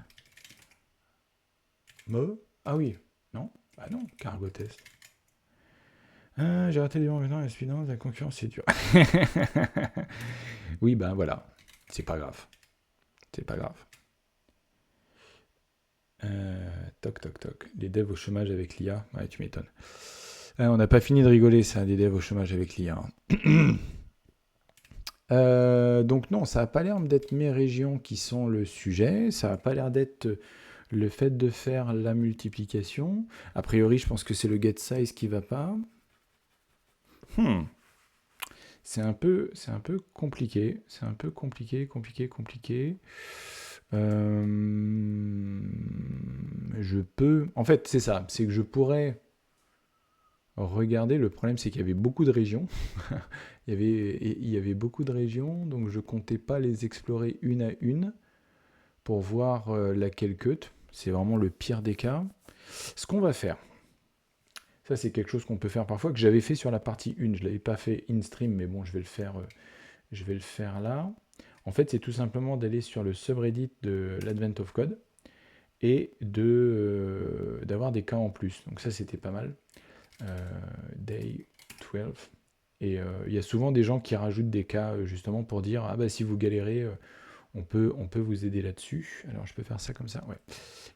Ah oui. Non. Bah non, cargo test. J'ai raté les bons maintenant, la la concurrence c'est dur. Oui, ben voilà. C'est pas grave. C'est pas grave. Toc, toc, toc. Les devs au chômage avec l'IA. Ouais, tu m'étonnes. On n'a pas fini de rigoler, ça, des devs au chômage avec l'IA. Donc non, ça n'a pas l'air d'être mes régions qui sont le sujet. Ça n'a pas l'air d'être le fait de faire la multiplication. A priori, je pense que c'est le get size qui va pas. C'est un peu compliqué. C'est un peu compliqué. Je peux... En fait, c'est ça. C'est que je pourrais regarder. Le problème, c'est qu'il y avait beaucoup de régions. il y avait beaucoup de régions, donc je comptais pas les explorer une à une pour voir laquelle cut. C'est vraiment le pire des cas. Ce qu'on va faire, ça c'est quelque chose qu'on peut faire parfois, que j'avais fait sur la partie 1. Je l'avais pas fait in-stream, mais bon, je vais le faire là. En fait, c'est tout simplement d'aller sur le subreddit de l'Advent of Code et d'avoir des cas en plus. Donc ça, c'était pas mal. Day 12. Et il y a souvent des gens qui rajoutent des cas justement pour dire ah bah si vous galérez, On peut vous aider là-dessus. Alors, je peux faire ça comme ça, ouais.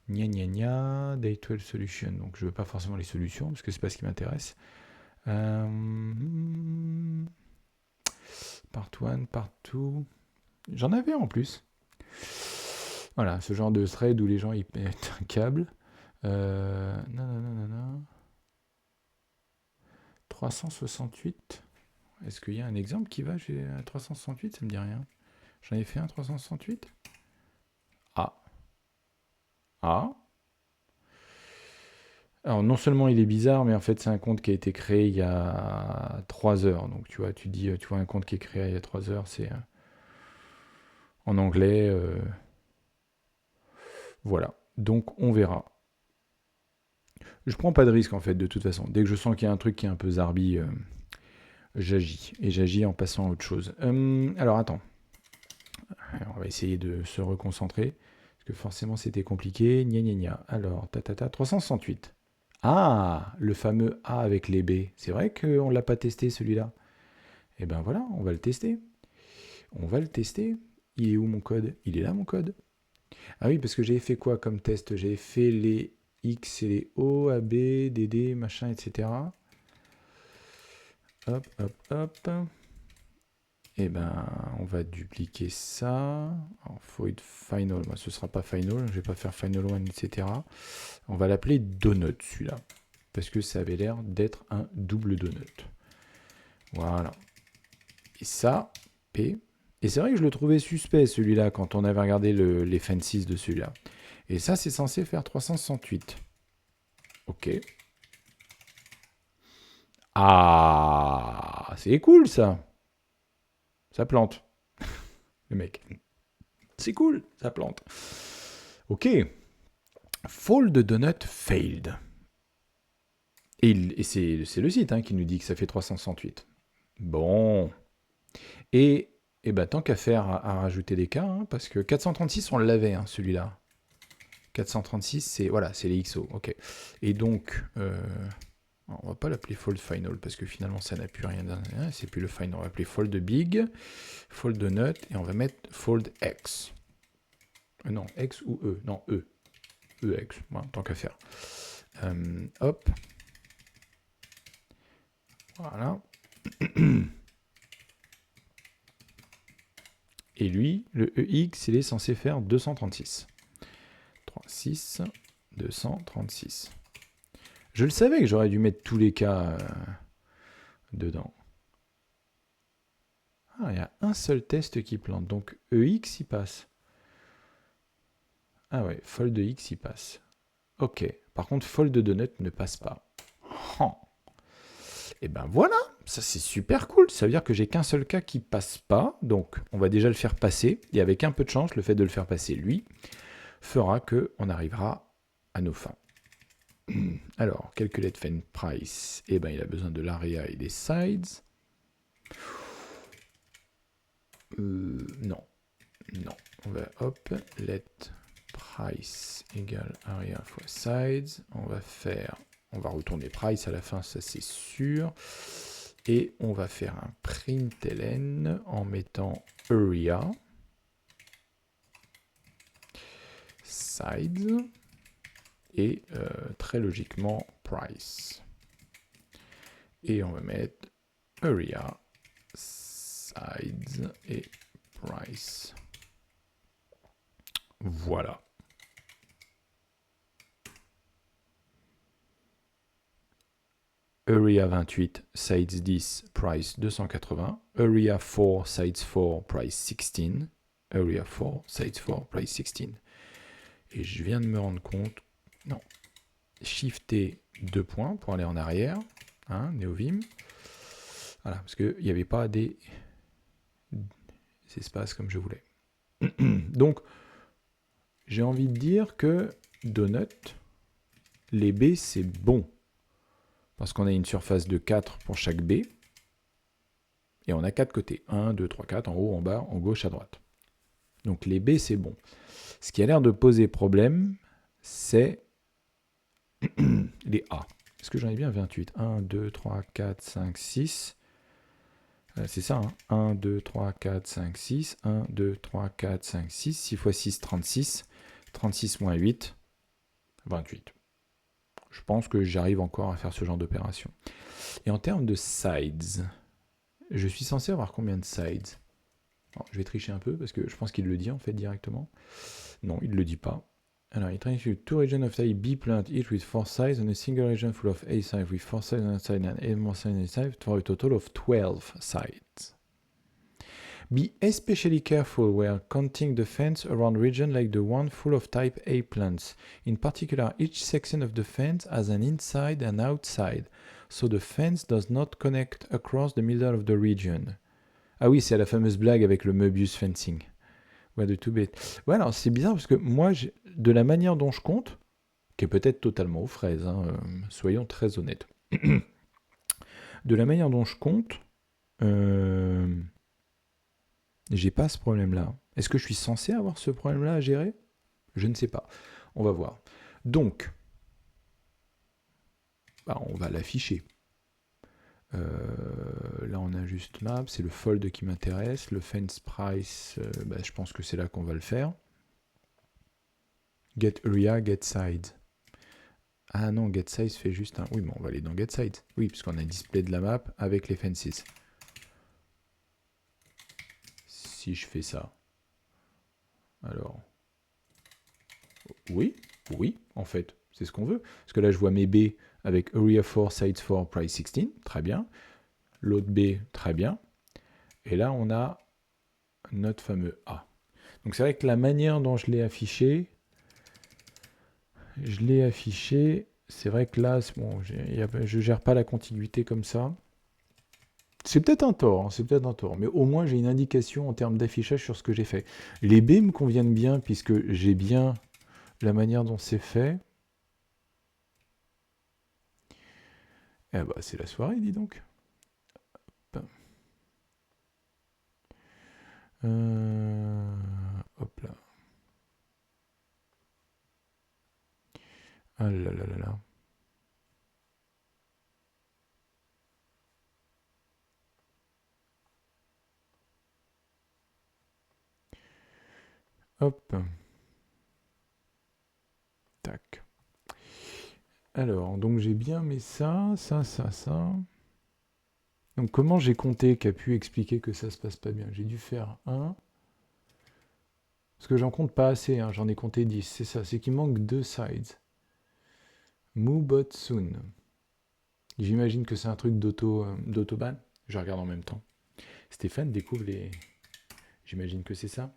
Gna gna gna, Day 12 Solution. Donc, je veux pas forcément les solutions, parce que c'est pas ce qui m'intéresse. Part 1, part 2. J'en avais en plus. Voilà, ce genre de thread où les gens ils mettent un câble. Nanana. 368. Est-ce qu'il y a un exemple qui va à 368? Ça me dit rien. J'en ai fait un 368. Ah. Ah. Alors non seulement il est bizarre, mais en fait c'est un compte qui a été créé il y a 3 heures. Donc tu vois, tu vois un compte qui est créé il y a 3 heures, c'est en anglais. Voilà. Donc on verra. Je prends pas de risque en fait de toute façon. Dès que je sens qu'il y a un truc qui est un peu zarbi, j'agis. Et j'agis en passant à autre chose. Alors attends. On va essayer de se reconcentrer. Parce que forcément c'était compliqué. Gna gna gna. Alors, 368. Ah, le fameux A avec les B. C'est vrai qu'on ne l'a pas testé celui-là. Eh ben voilà, on va le tester. On va le tester. Il est où mon code? Il est là mon code. Ah oui, parce que j'avais fait quoi comme test? J'avais fait les X et les O, A, B, D, D, machin, etc. Hop, hop, hop. Eh ben, on va dupliquer ça. Alors, void final, moi, ce ne sera pas final, je ne vais pas faire final one, etc. On va l'appeler donut, celui-là. Parce que ça avait l'air d'être un double donut. Voilà. Et ça, P. Et c'est vrai que je le trouvais suspect, celui-là, quand on avait regardé les fancies de celui-là. Et ça, c'est censé faire 368. Ok. Ah, c'est cool, ça. Ça plante. Le mec. C'est cool, ça plante. Ok. Fold donut failed. Et c'est le site qui nous dit que ça fait 368. Bon. Et ben, tant qu'à faire à rajouter des cas, parce que 436, on l'avait, celui-là. 436, c'est voilà, c'est les XO. Ok. Et donc, on va pas l'appeler fold final, parce que finalement, ça n'a plus rien. C'est plus le final. On va l'appeler fold big, fold nut, et on va mettre fold x. Non, x ou e. Non, e. EX, voilà, tant qu'à faire. Hop. Voilà. Et lui, le EX, il est censé faire 236. 36, 236. Je le savais que j'aurais dû mettre tous les cas dedans. Ah, il y a un seul test qui plante. Donc EX, il passe. Ah ouais, fold X, il passe. Ok. Par contre, fold donut ne passe pas. Oh. Et ben voilà, ça c'est super cool. Ça veut dire que j'ai qu'un seul cas qui passe pas. Donc on va déjà le faire passer. Et avec un peu de chance, le fait de le faire passer, lui, fera qu'on arrivera à nos fins. Alors, calculate fan price. Eh ben il a besoin de l'area et des sides. Non. Non. On va hop, let price égale area fois sides. On va retourner price à la fin, ça c'est sûr. Et on va faire un println en mettant area sides et très logiquement price. Et on va mettre area sides et price. Voilà. Area 28, sides 10, price 280. Area 4, sides 4, price 16. Area 4, sides 4, price 16. Et je viens de me rendre compte, non, shifter 2 points pour aller en arrière, NeoVim. Voilà, parce qu'il n'y avait pas des espaces comme je voulais. Donc, j'ai envie de dire que donut, les B, c'est bon. Parce qu'on a une surface de 4 pour chaque B. Et on a 4 côtés. 1, 2, 3, 4, en haut, en bas, en gauche, à droite. Donc les B, c'est bon. Ce qui a l'air de poser problème, c'est les A. Est-ce que j'en ai bien 28? 1, 2, 3, 4, 5, 6. C'est ça, hein. 1, 2, 3, 4, 5, 6. 1, 2, 3, 4, 5, 6. 6 fois 6, 36. 36 moins 8, 28. Je pense que j'arrive encore à faire ce genre d'opération. Et en termes de sides, je suis censé avoir combien de sides? Alors, je vais tricher un peu parce que je pense qu'il le dit en fait directement. Non, il ne le dit pas. Alors, it translates two regions of type B plant each with 4 sides and a single region full of A sides with 4 sides on a side and 8 more sides on a side for a total of 12 sides. Be especially careful where counting the fence around region like the one full of type A plants. In particular, each section of the fence has an inside and outside, so the fence does not connect across the middle of the region. Ah oui, c'est la fameuse blague avec le Möbius fencing. Ouais, de tout bête. Ouais, alors c'est bizarre parce que moi, de la manière dont je compte, qui est peut-être totalement aux fraises, hein, soyons très honnêtes. De la manière dont je compte, j'ai pas ce problème-là. Est-ce que je suis censé avoir ce problème-là à gérer? Je ne sais pas. On va voir. Donc, on va l'afficher. Là, on a juste map. C'est le fold qui m'intéresse. Le fence price, je pense que c'est là qu'on va le faire. Get area, get side. Ah non, get size fait juste un... Oui, mais on va aller dans get side. Oui, puisqu'on a un display de la map avec les fences. Si je fais ça, alors... Oui, en fait, c'est ce qu'on veut. Parce que là, je vois mes B avec area 4, size 4, price 16, très bien. L'autre B, très bien. Et là, on a notre fameux A. Donc c'est vrai que la manière dont je l'ai affiché, c'est vrai que là, bon, je gère pas la contiguïté comme ça. C'est peut-être un tort, mais au moins j'ai une indication en termes d'affichage sur ce que j'ai fait. Les B me conviennent bien puisque j'ai bien la manière dont c'est fait. Eh bah, c'est la soirée, dis donc. Hop là. Ah là là là là. Hop. Tac. Alors, donc j'ai bien mis ça. Donc comment j'ai compté qui a pu expliquer que ça se passe pas bien? J'ai dû faire 1. Parce que j'en compte pas assez, hein, j'en ai compté 10. C'est ça, c'est qu'il manque 2 sides. Moobot soon. J'imagine que c'est un truc d'autoban. Je regarde en même temps. Stéphane découvre les... J'imagine que c'est ça.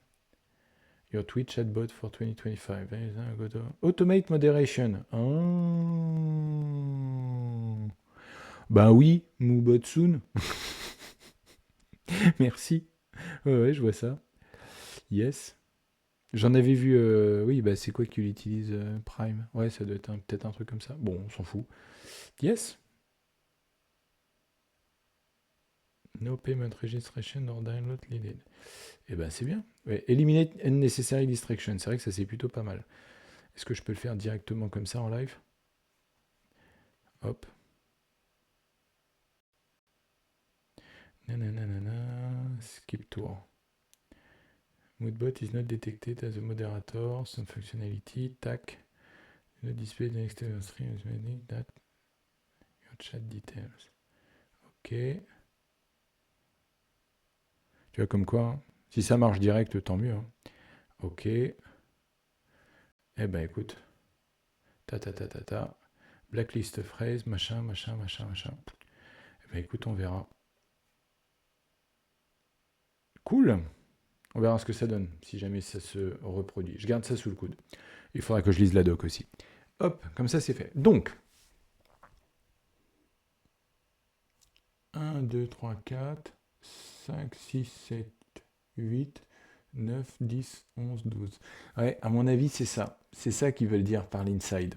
Your Twitch chatbot for 2025. Automate moderation. Oh. Ben oui, Moobot soon. Merci. Ouais, je vois ça. Yes. J'en avais vu... oui, bah c'est quoi qu'il utilise Prime? Ouais, ça doit être peut-être un truc comme ça. Bon, on s'en fout. Yes. No payment registration or download needed. Eh ben c'est bien. Ouais. Eliminate unnecessary distraction. C'est vrai que ça c'est plutôt pas mal. Est-ce que je peux le faire directement comme ça en live? Hop. Nanana. Skip tour. Moodbot is not detected as a moderator. Some functionality. Tac. No display the external stream is meaning that your chat details. Ok. Tu vois comme quoi, hein, si ça marche direct, tant mieux. Hein. Ok. Eh ben écoute. Ta. Blacklist phrase, machin. Eh ben écoute, on verra. Cool. On verra ce que ça donne, si jamais ça se reproduit. Je garde ça sous le coude. Il faudra que je lise la doc aussi. Hop, comme ça c'est fait. Donc, 1, 2, 3, 4, 5, 6, 7, 8, 9, 10, 11, 12. Ouais, à mon avis, c'est ça. C'est ça qu'ils veulent dire par l'inside.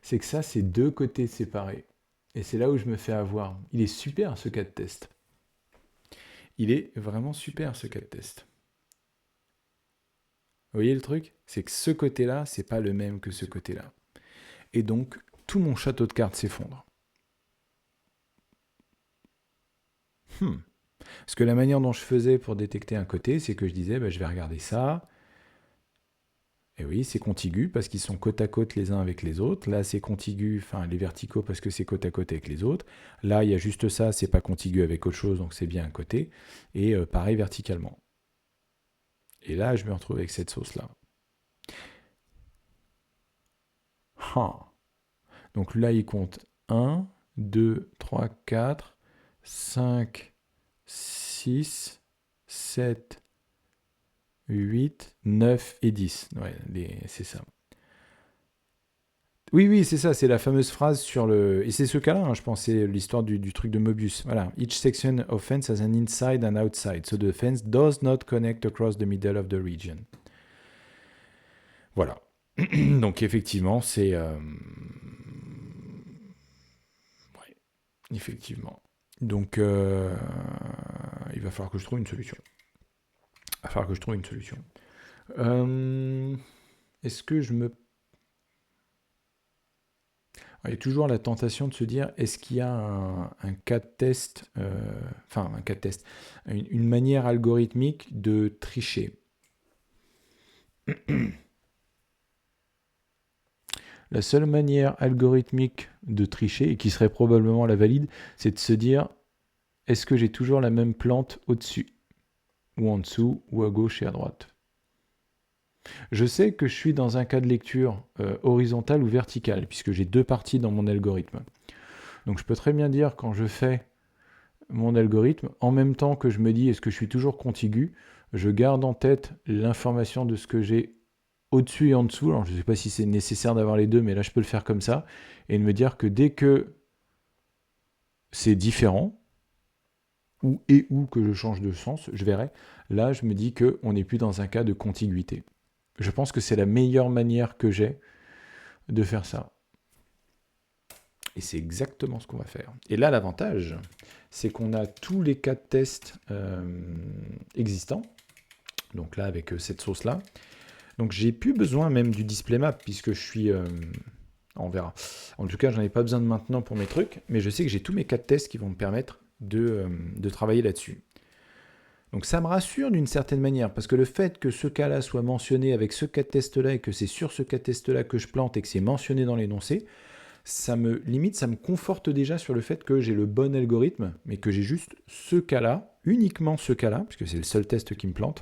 C'est que ça, c'est deux côtés séparés. Et c'est là où je me fais avoir. Il est super, ce cas de test. Il est vraiment super, ce cas de test. Vous voyez le truc? C'est que ce côté-là, c'est pas le même que ce côté-là. Et donc, tout mon château de cartes s'effondre. Parce que la manière dont je faisais pour détecter un côté, c'est que je disais, je vais regarder ça. Et oui, c'est contigu parce qu'ils sont côte à côte les uns avec les autres. Là, c'est contigu, enfin les verticaux parce que c'est côte à côte avec les autres. Là, il y a juste ça, c'est pas contigu avec autre chose, donc c'est bien un côté. Et pareil verticalement. Et là, je me retrouve avec cette sauce-là. Donc là, il compte 1, 2, 3, 4, 5, 6, 7, 8, 9 et 10. Ouais, c'est ça. Oui, c'est ça, c'est la fameuse phrase sur le... Et c'est ce cas-là, je pense, c'est l'histoire du truc de Mobius. Voilà. Each section of fence has an inside and outside, so the fence does not connect across the middle of the region. Voilà. Donc effectivement, c'est... Ouais, effectivement. Donc, il va falloir que je trouve une solution. Est-ce que je me... Il y a toujours la tentation de se dire, est-ce qu'il y a un cas de test, un cas de test, une manière algorithmique de tricher. La seule manière algorithmique de tricher, et qui serait probablement la valide, c'est de se dire, est-ce que j'ai toujours la même plante au-dessus, ou en dessous, ou à gauche et à droite? Je sais que je suis dans un cas de lecture horizontal ou vertical, puisque j'ai deux parties dans mon algorithme. Donc je peux très bien dire, quand je fais mon algorithme, en même temps que je me dis est-ce que je suis toujours contigu, je garde en tête l'information de ce que j'ai au-dessus et en dessous. Alors je ne sais pas si c'est nécessaire d'avoir les deux, mais là je peux le faire comme ça, et de me dire que dès que c'est différent, ou que je change de sens, je verrai, là je me dis qu'on n'est plus dans un cas de contiguïté. Je pense que c'est la meilleure manière que j'ai de faire ça. Et c'est exactement ce qu'on va faire. Et là, l'avantage, c'est qu'on a tous les cas de test existants. Donc là, avec cette sauce-là. Donc j'ai plus besoin même du display map, puisque je suis... on verra. En tout cas, j'en ai pas besoin de maintenant pour mes trucs, mais je sais que j'ai tous mes cas de test qui vont me permettre de travailler là-dessus. Donc ça me rassure d'une certaine manière, parce que le fait que ce cas-là soit mentionné avec ce cas de test-là, et que c'est sur ce cas de test-là que je plante, et que c'est mentionné dans l'énoncé, ça me conforte déjà sur le fait que j'ai le bon algorithme, mais que j'ai juste ce cas-là, uniquement ce cas-là, puisque c'est le seul test qui me plante,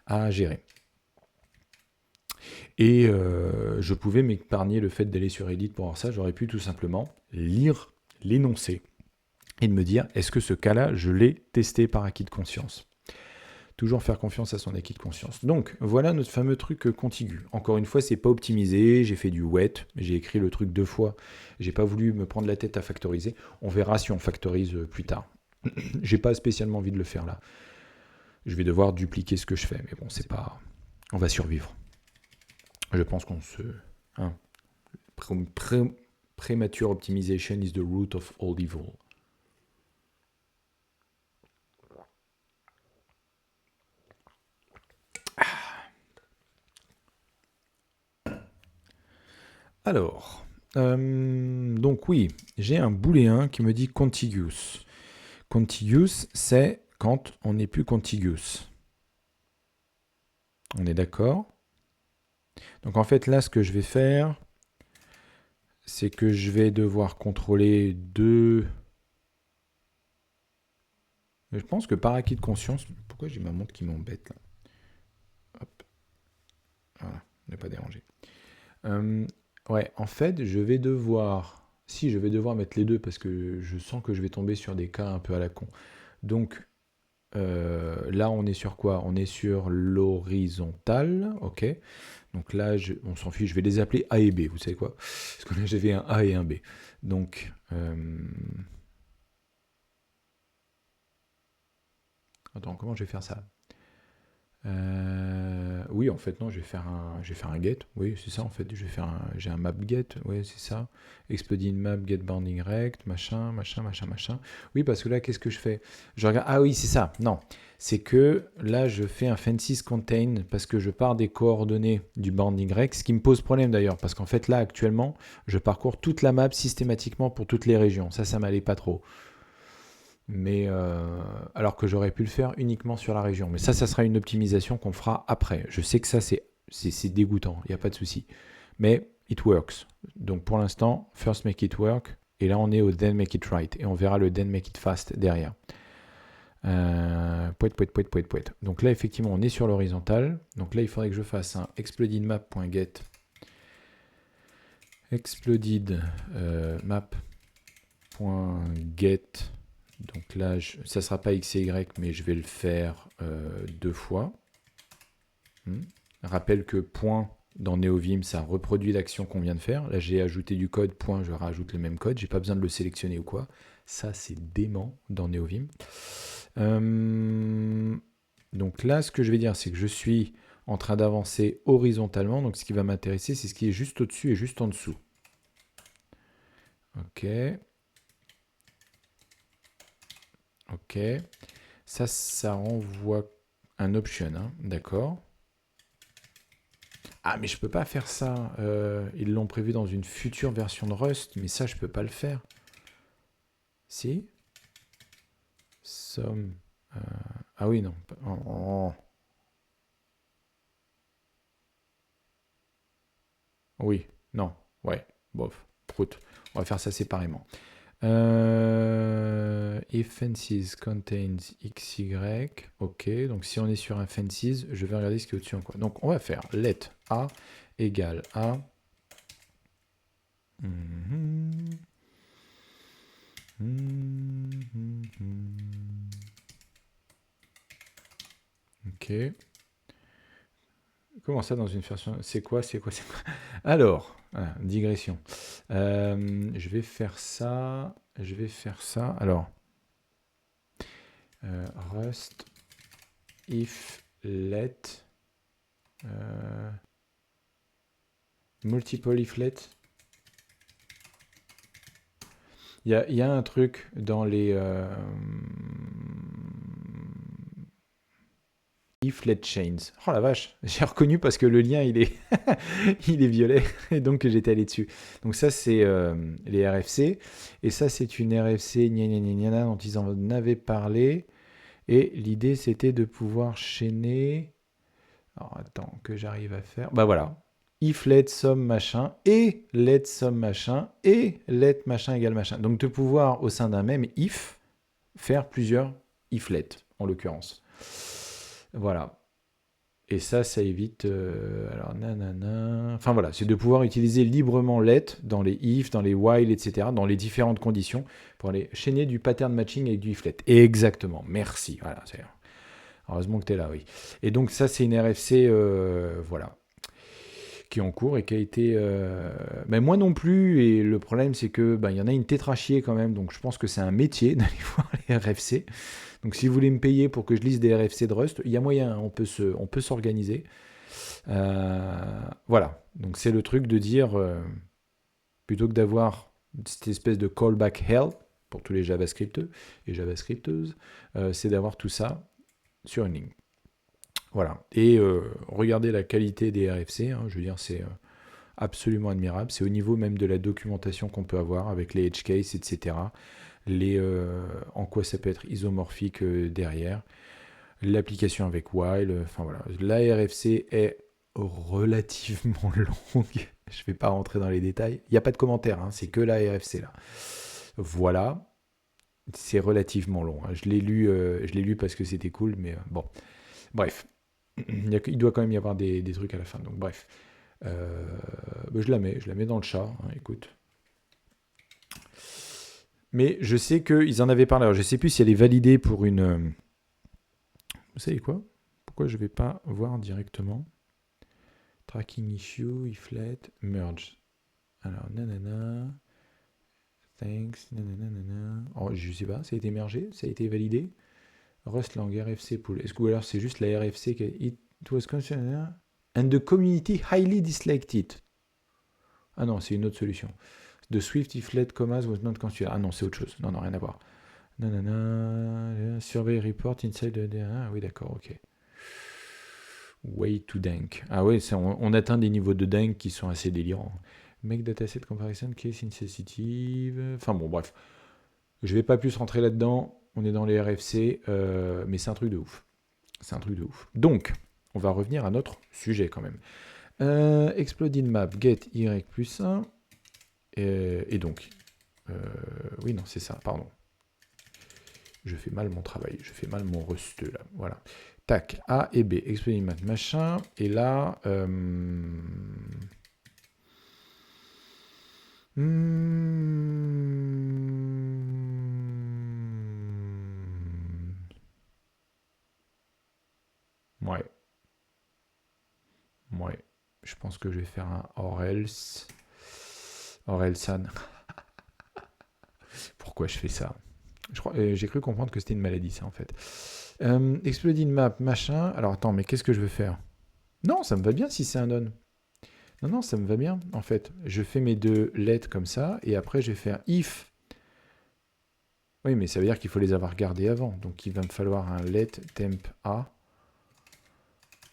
à gérer. Et je pouvais m'épargner le fait d'aller sur Reddit pour voir ça, j'aurais pu tout simplement lire l'énoncé et de me dire, est-ce que ce cas-là, je l'ai testé par acquis de conscience? Toujours faire confiance à son acquis de conscience. Donc, voilà notre fameux truc contigu. Encore une fois, c'est pas optimisé, j'ai fait du wet, j'ai écrit le truc 2 fois, j'ai pas voulu me prendre la tête à factoriser. On verra si on factorise plus tard. J'ai pas spécialement envie de le faire là. Je vais devoir dupliquer ce que je fais, mais bon, c'est pas... On va survivre. Je pense qu'on se... Premature optimization is the root of all evil. Alors, donc oui, j'ai un booléen qui me dit contiguous. Contiguous, c'est quand on n'est plus contiguous. On est d'accord? Donc en fait, là, ce que je vais faire, c'est que je vais devoir contrôler deux... Je pense que par acquis de conscience... Pourquoi j'ai ma montre qui m'embête là? Hop. Voilà, ne pas déranger. Ouais, en fait, je vais devoir... Si, je vais devoir mettre les deux parce que je sens que je vais tomber sur des cas un peu à la con. Donc, là, on est sur quoi? On est sur l'horizontale, ok. Donc là, on s'en fiche, je vais les appeler A et B, vous savez quoi? Parce que là, j'avais un A et un B. Donc, attends, comment je vais faire ça? Oui, en fait, non, je vais faire un get. Oui, c'est ça, en fait. J'ai un map get. Oui, c'est ça. Exploding map, get bounding rect, machin. Oui, parce que là, qu'est-ce que je fais? Je regarde. Ah oui, c'est ça. Non. C'est que là, je fais un fences contain parce que je pars des coordonnées du bounding rect, ce qui me pose problème d'ailleurs, parce qu'en fait, là, actuellement, je parcours toute la map systématiquement pour toutes les régions. Ça m'allait pas trop. mais alors que j'aurais pu le faire uniquement sur la région. Mais ça sera une optimisation qu'on fera après. Je sais que ça, c'est dégoûtant, il n'y a pas de souci. Mais it works. Donc pour l'instant, first make it work. Et là, on est au then make it right. Et on verra le then make it fast derrière. Pouet. Donc là, effectivement, on est sur l'horizontale. Donc là, il faudrait que je fasse un explodedmap.get exploded map.get. Donc là, ça ne sera pas XY, mais je vais le faire 2 fois. Rappelle que point dans NeoVim, ça reproduit l'action qu'on vient de faire. Là, j'ai ajouté du code, point, je rajoute le même code. J'ai pas besoin de le sélectionner ou quoi. Ça, c'est dément dans NeoVim. Donc là, ce que je vais dire, c'est que je suis en train d'avancer horizontalement. Donc ce qui va m'intéresser, c'est ce qui est juste au-dessus et juste en dessous. Ok. Ok. Ça renvoie un option, hein. D'accord. Ah, mais je peux pas faire ça. Ils l'ont prévu dans une future version de Rust, mais ça, je peux pas le faire. Si? Somme. Ah oui, non. Oh. Oui, non. Ouais, bof. Prout. On va faire ça séparément. If fences contains XY. Ok, donc si on est sur un fences, je vais regarder ce qui est au-dessus en quoi. Donc on va faire let A égale A. Ok. Comment ça dans une version? C'est quoi? Alors, digression. Je vais faire ça. Alors, Rust if let multiple if let. Il y a un truc dans les if let chains. Oh la vache, j'ai reconnu parce que le lien il est il est violet et donc j'étais allé dessus. Donc ça c'est les RFC et ça c'est une RFC dont ils en avaient parlé et l'idée c'était de pouvoir chaîner. Alors attends que j'arrive à faire. Bah voilà. If let somme machin et let somme machin et let machin égale machin. Donc de pouvoir au sein d'un même if faire plusieurs if let en l'occurrence. Voilà. Et ça évite. Alors, nanana. Enfin voilà, c'est de pouvoir utiliser librement let dans les if, dans les while, etc., dans les différentes conditions pour aller chaîner du pattern matching avec du if let. Exactement, merci. Voilà, heureusement que tu es là, oui. Et donc, ça, c'est une RFC, voilà, qui est en cours et qui a été. Mais moi non plus, et le problème, c'est que il y en a une tétrachier quand même, donc je pense que c'est un métier d'aller voir les RFC. Donc si vous voulez me payer pour que je lise des RFC de Rust, il y a moyen, on peut s'organiser. Voilà, donc c'est le truc de dire, plutôt que d'avoir cette espèce de callback hell pour tous les JavaScripteux et JavaScripteuses, c'est d'avoir tout ça sur une ligne. Voilà, et regardez la qualité des RFC, hein, je veux dire, c'est absolument admirable. C'est au niveau même de la documentation qu'on peut avoir avec les edge cases, etc. En quoi ça peut être isomorphique derrière, l'application avec while, enfin voilà. La RFC est relativement longue, je ne vais pas rentrer dans les détails, il n'y a pas de commentaire, hein, c'est que la RFC là. Voilà, c'est relativement long, hein. Je l'ai lu parce que c'était cool, mais bon, bref, il doit quand même y avoir des trucs à la fin, donc bref. Je la mets dans le chat, hein, écoute. Mais je sais qu'ils en avaient parlé. Alors, je ne sais plus si elle est validée pour une. Vous savez quoi? Pourquoi je ne vais pas voir directement? Tracking issue, if let, merge. Alors, nanana. Thanks, nanana. Oh, je ne sais pas, ça a été mergé? Ça a été validé? Rustlang RFC pool. Est-ce que alors c'est juste la RFC qui it was considered and the community highly disliked it? Ah non, c'est une autre solution. The Swift if let commas was not considered. Ah non, c'est autre chose. Non, rien à voir. Nanana. Survey report inside the. Ah oui, d'accord, ok. Way to dank. Ah oui, on atteint des niveaux de dank qui sont assez délirants. Make dataset comparison case insensitive. Enfin bon, bref. Je vais pas plus rentrer là-dedans. on est dans les RFC, mais c'est un truc de ouf. C'est un truc de ouf. Donc, on va revenir à notre sujet quand même. Exploding map, get y plus 1. Et donc, oui, non, c'est ça, pardon. Je fais mal mon travail, je fais mal mon rust là. Voilà. Tac, A et B, exploding map, machin. Et là, ouais. Ouais. Je pense que je vais faire un or else. Or else. Pourquoi je fais ça? J'ai cru comprendre que c'était une maladie, ça, en fait. Exploding map, machin. Alors, attends, mais qu'est-ce que je veux faire? Non, ça me va bien si c'est un on. Non, non, ça me va bien, en fait. Je fais mes deux let comme ça, et après, je vais faire if. Oui, mais ça veut dire qu'il faut les avoir gardés avant. Donc, il va me falloir un let temp a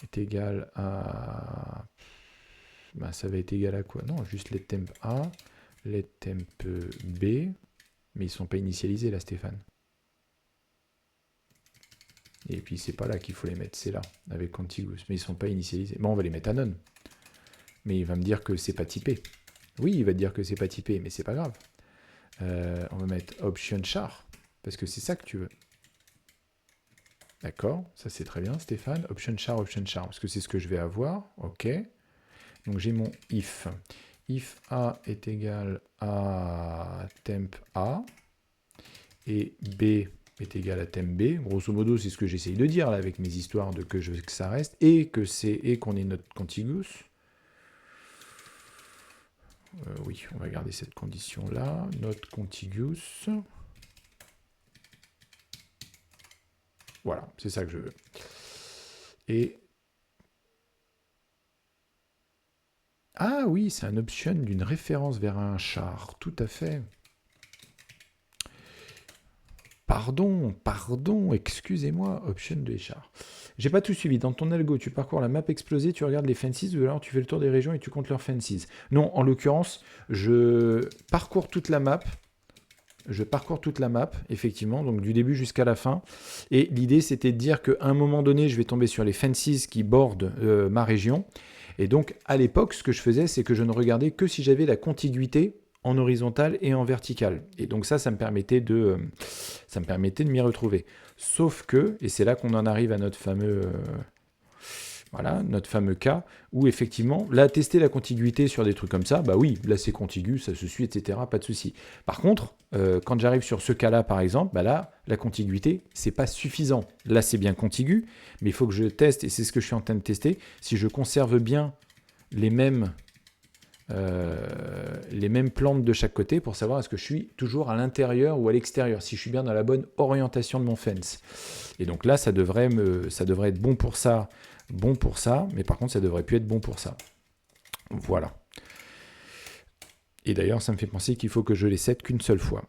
est égal à... Ben, ça va être égal à quoi? Non, juste let temp a, let temp b. Mais ils ne sont pas initialisés, là, Stéphane. Et puis, c'est pas là qu'il faut les mettre, c'est là, avec contiguous. Mais ils ne sont pas initialisés. Bon, on va les mettre à none. Mais il va me dire que c'est pas typé. Oui, il va dire que c'est pas typé, mais c'est pas grave. On va mettre option char, parce que c'est ça que tu veux. D'accord, ça c'est très bien, Stéphane. Option char, parce que c'est ce que je vais avoir. Ok. Donc j'ai mon if. If a est égal à temp a et b est égal à temp b. Grosso modo, c'est ce que j'essaye de dire là avec mes histoires de que je veux que ça reste et que c'est et qu'on ait notre contiguous. Oui, on va garder cette condition-là. Notre contiguous. Voilà, c'est ça que je veux. Et... Ah oui, c'est un option d'une référence vers un char. Tout à fait. Pardon, excusez-moi, option de char. J'ai pas tout suivi. Dans ton algo, tu parcours la map explosée, tu regardes les fences, ou alors tu fais le tour des régions et tu comptes leurs fences. Non, en l'occurrence, je parcours toute la map. Effectivement, donc du début jusqu'à la fin. Et l'idée, c'était de dire qu'à un moment donné, je vais tomber sur les fences qui bordent ma région. Et donc, à l'époque, ce que je faisais, c'est que je ne regardais que si j'avais la contiguïté en horizontal et en vertical. Et donc ça me permettait de m'y retrouver. Sauf que, et c'est là qu'on en arrive à notre fameux... Voilà, notre fameux cas où effectivement, là, tester la contiguïté sur des trucs comme ça, bah oui, là c'est contigu, ça se suit, etc., pas de souci. Par contre, quand j'arrive sur ce cas-là, par exemple, bah là, la contiguïté, c'est pas suffisant. Là, c'est bien contigu, mais il faut que je teste, et c'est ce que je suis en train de tester, si je conserve bien les mêmes plantes de chaque côté pour savoir est-ce que je suis toujours à l'intérieur ou à l'extérieur, si je suis bien dans la bonne orientation de mon fence. Et donc là, ça devrait être bon pour ça, mais par contre, ça devrait plus être bon pour ça. Voilà. Et d'ailleurs, ça me fait penser qu'il faut que je les set qu'une seule fois.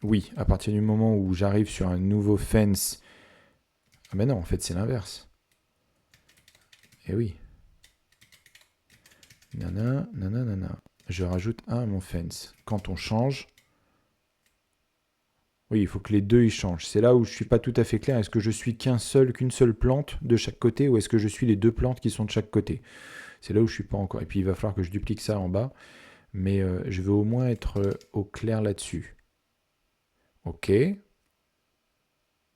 Oui, à partir du moment où j'arrive sur un nouveau fence... Ah ben non, en fait, c'est l'inverse. Eh oui. Nanana. Je rajoute un à mon fence. Quand on change... Oui, il faut que les deux ils changent. C'est là où je suis pas tout à fait clair. Est-ce que je suis qu'une seule plante de chaque côté ou est-ce que je suis les deux plantes qui sont de chaque côté? C'est là où je suis pas encore. Et puis il va falloir que je duplique ça en bas. Mais je veux au moins être au clair là-dessus. Ok.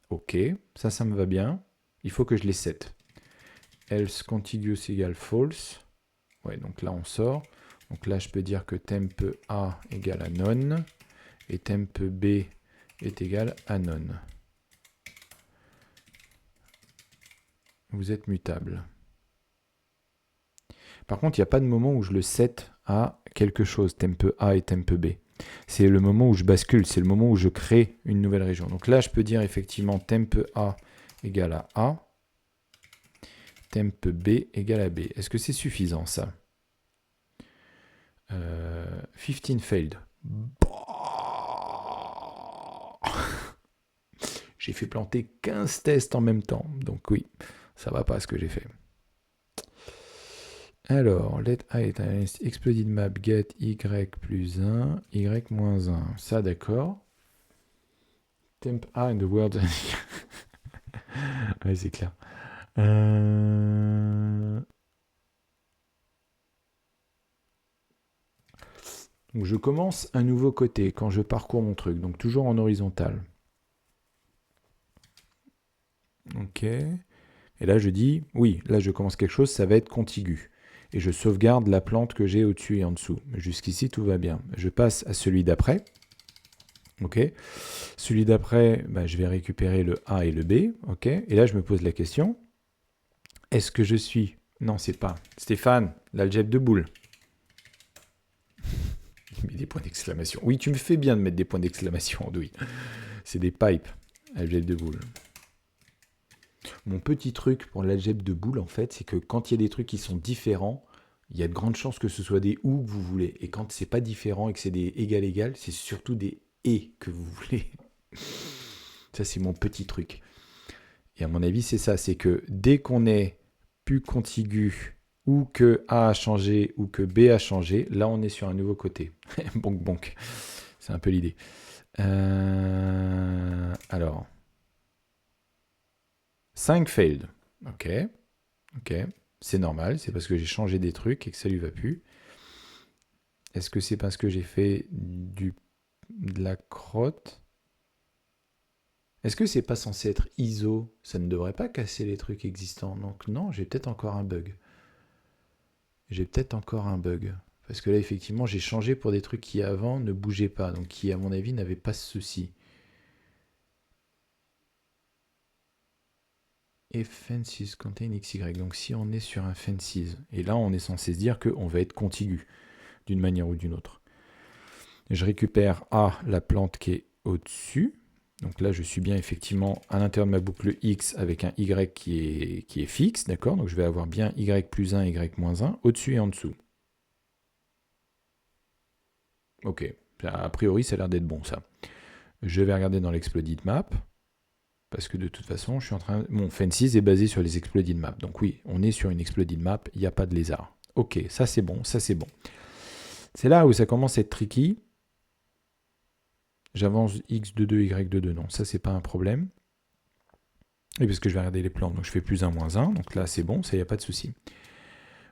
Ok. Ça me va bien. Il faut que je les set. Else contiguous égale false. Ouais, donc là on sort. Donc là je peux dire que temp A égale à none. Et temp B est égal à none. Vous êtes mutable. Par contre, il n'y a pas de moment où je le set à quelque chose, temp A et temp B. C'est le moment où je bascule, c'est le moment où je crée une nouvelle région. Donc là, je peux dire effectivement temp A égale à A, temp B égale à B. Est-ce que c'est suffisant, ça 15 failed. J'ai j'ai fait planter 15 tests en même temps. Donc oui, ça va pas ce que j'ai fait. Alors, let I exploded map get y plus 1, y moins 1. Ça, d'accord. Temp A in the world. Ouais, c'est clair. Donc, je commence un nouveau côté quand je parcours mon truc. Donc, toujours en horizontal. Ok. Et là, je dis, oui, là, je commence quelque chose, ça va être contigu. Et je sauvegarde la plante que j'ai au-dessus et en dessous. Jusqu'ici, tout va bien. Je passe à celui d'après. Ok. Celui d'après, bah, je vais récupérer le A et le B. Ok. Et là, je me pose la question, est-ce que je suis... Non, c'est pas. Stéphane, l'algèbre de boule. Il met des points d'exclamation. Oui, tu me fais bien de mettre des points d'exclamation, Andouille. C'est des pipes, algèbre de boule. Mon petit truc pour l'algèbre de boule, en fait, c'est que quand il y a des trucs qui sont différents, il y a de grandes chances que ce soit des ou que vous voulez. Et quand c'est pas différent et que c'est des égal, c'est surtout des et que vous voulez. Ça, c'est mon petit truc. Et à mon avis, c'est ça. C'est que dès qu'on est plus contigu ou que A a changé ou que B a changé, là, on est sur un nouveau côté. Bonk, bonk. C'est un peu l'idée. Alors. 5 failed. Ok. Ok. C'est normal. C'est parce que j'ai changé des trucs et que ça lui va plus. Est-ce que c'est parce que j'ai fait de la crotte? Est-ce que c'est pas censé être ISO? Ça ne devrait pas casser les trucs existants. Donc non, j'ai peut-être encore un bug. J'ai peut-être encore un bug. Parce que là, effectivement, j'ai changé pour des trucs qui avant ne bougeaient pas. Donc qui, à mon avis, n'avaient pas ce souci. Et fences contain XY. Donc si on est sur un fences, et là, on est censé se dire qu'on va être contigu d'une manière ou d'une autre. Je récupère A, la plante qui est au-dessus. Donc là, je suis bien effectivement à l'intérieur de ma boucle X avec un Y qui est fixe, d'accord? Donc je vais avoir bien Y plus 1, Y moins 1, au-dessus et en dessous. Ok, a priori, ça a l'air d'être bon, ça. Je vais regarder dans l'exploded map, parce que de toute façon, je suis en train... Mon fences est basé sur les exploded maps. Donc oui, on est sur une exploded map, il n'y a pas de lézard. Ok, ça c'est bon, ça c'est bon. C'est là où ça commence à être tricky. J'avance X de 2, Y de 2, non, ça c'est pas un problème. Et parce que je vais regarder les plans, donc je fais plus 1, moins 1, donc là c'est bon, ça y a pas de souci.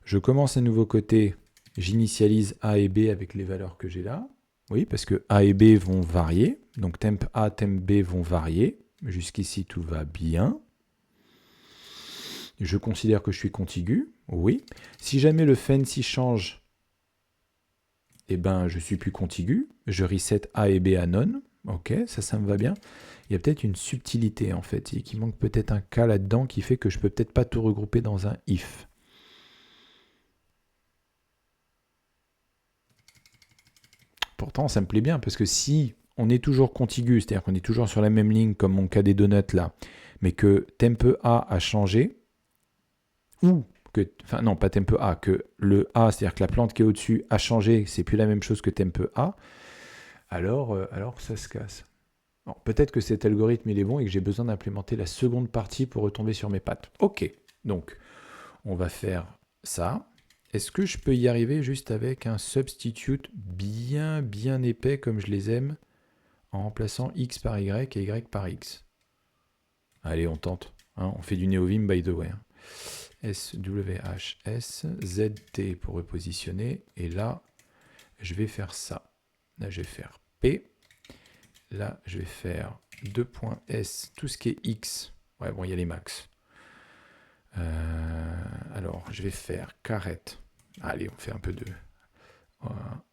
Je commence un nouveau côté, j'initialise A et B avec les valeurs que j'ai là. Oui, parce que A et B vont varier, donc temp A, temp B vont varier. Jusqu'ici tout va bien. Je considère que je suis contigu, oui. Si jamais le fence change, eh ben je suis plus contigu. Je reset A et B à non. Ok, ça me va bien. Il y a peut-être une subtilité en fait, et qu'il manque peut-être un cas là-dedans qui fait que je peux peut-être pas tout regrouper dans un if. Pourtant, ça me plaît bien, parce que si on est toujours contigu, c'est-à-dire qu'on est toujours sur la même ligne comme mon cas des donuts là, mais que temp A a changé, ou que, enfin non, pas temp A, que le A, c'est-à-dire que la plante qui est au-dessus a changé, c'est plus la même chose que temp A, alors ça se casse. Peut-être que cet algorithme il est bon et que j'ai besoin d'implémenter la seconde partie pour retomber sur mes pattes. Ok, donc on va faire ça. Est-ce que je peux y arriver juste avec un substitute bien épais comme je les aime en remplaçant X par Y et Y par X? Allez, on tente. Hein, on fait du NeoVim by the way. SWHS, ZT pour repositionner. Et là, je vais faire ça. Là, je vais faire P. Là, je vais faire 2.S, tout ce qui est X. Ouais, bon, il y a les max. Alors, je vais faire carrette. Allez, on fait un peu de... Voilà.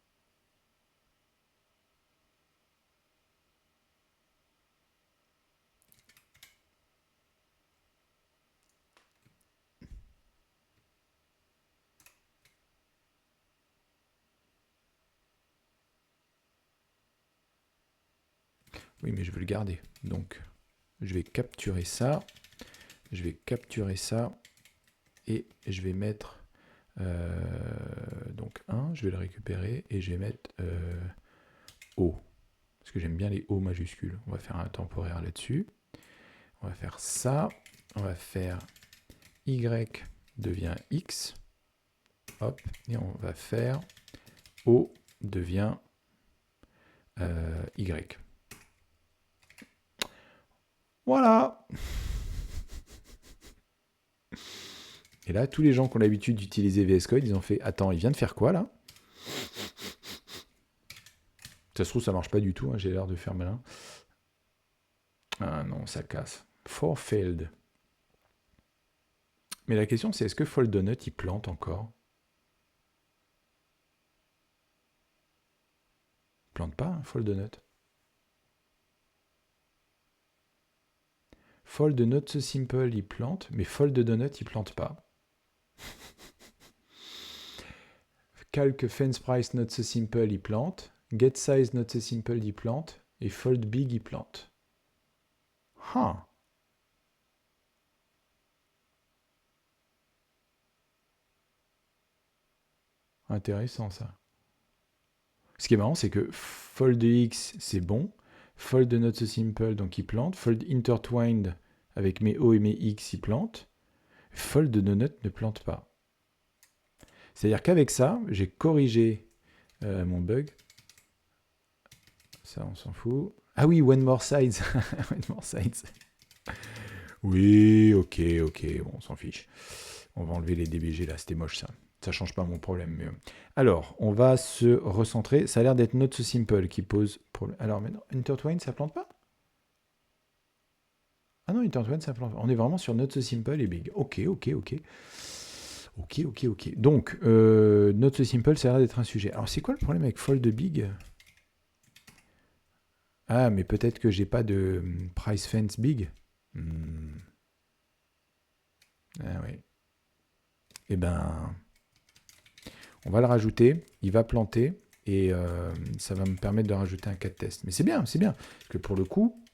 Oui, mais je veux le garder. Donc, je vais capturer ça. Je vais capturer ça. Et je vais mettre... donc 1, je vais le récupérer. Et je vais mettre O. Parce que j'aime bien les O majuscules. On va faire un temporaire là-dessus. On va faire ça. On va faire y devient x. Hop. Et on va faire o devient y. Voilà. Et là, tous les gens qui ont l'habitude d'utiliser VS Code, ils ont fait « Attends, il vient de faire quoi, là ?» Ça se trouve, ça marche pas du tout, hein, j'ai l'air de faire malin. Ah non, ça casse. For failed. Mais la question, c'est est-ce que Fold Donut, il plante encore? Il plante pas, hein, Fold Donut. Fold Not So Simple, il plante, mais Fold Donut, il plante pas. Calc Fence Price Not So Simple, il plante. Get Size Not So Simple, il plante. Et Fold Big, il plante. Huh. Intéressant, ça. Ce qui est marrant, c'est que Fold X, c'est bon. Fold Not So Simple, donc il plante. Fold Intertwined, avec mes O et mes X, il plante. Fold Donut ne plante pas. C'est-à-dire qu'avec ça, j'ai corrigé mon bug. Ça, on s'en fout. Ah oui, one more size. One more size. Oui, ok, bon, on s'en fiche. On va enlever les DBG là, c'était moche ça. Ça change pas mon problème. Mais... Alors, on va se recentrer. Ça a l'air d'être Not So Simple qui pose problème. Alors maintenant, Intertwine, ça plante pas? Ah non, Intertwine, ça plante pas. On est vraiment sur Not So Simple et Big. Ok. Donc, Not So Simple, ça a l'air d'être un sujet. Alors, c'est quoi le problème avec Fold Big? Ah, mais peut-être que j'ai pas de Price Fence Big. Ah oui. Eh ben, on va le rajouter. Il va planter. Et ça va me permettre de rajouter un cas de test. Mais c'est bien. Parce que pour le coup,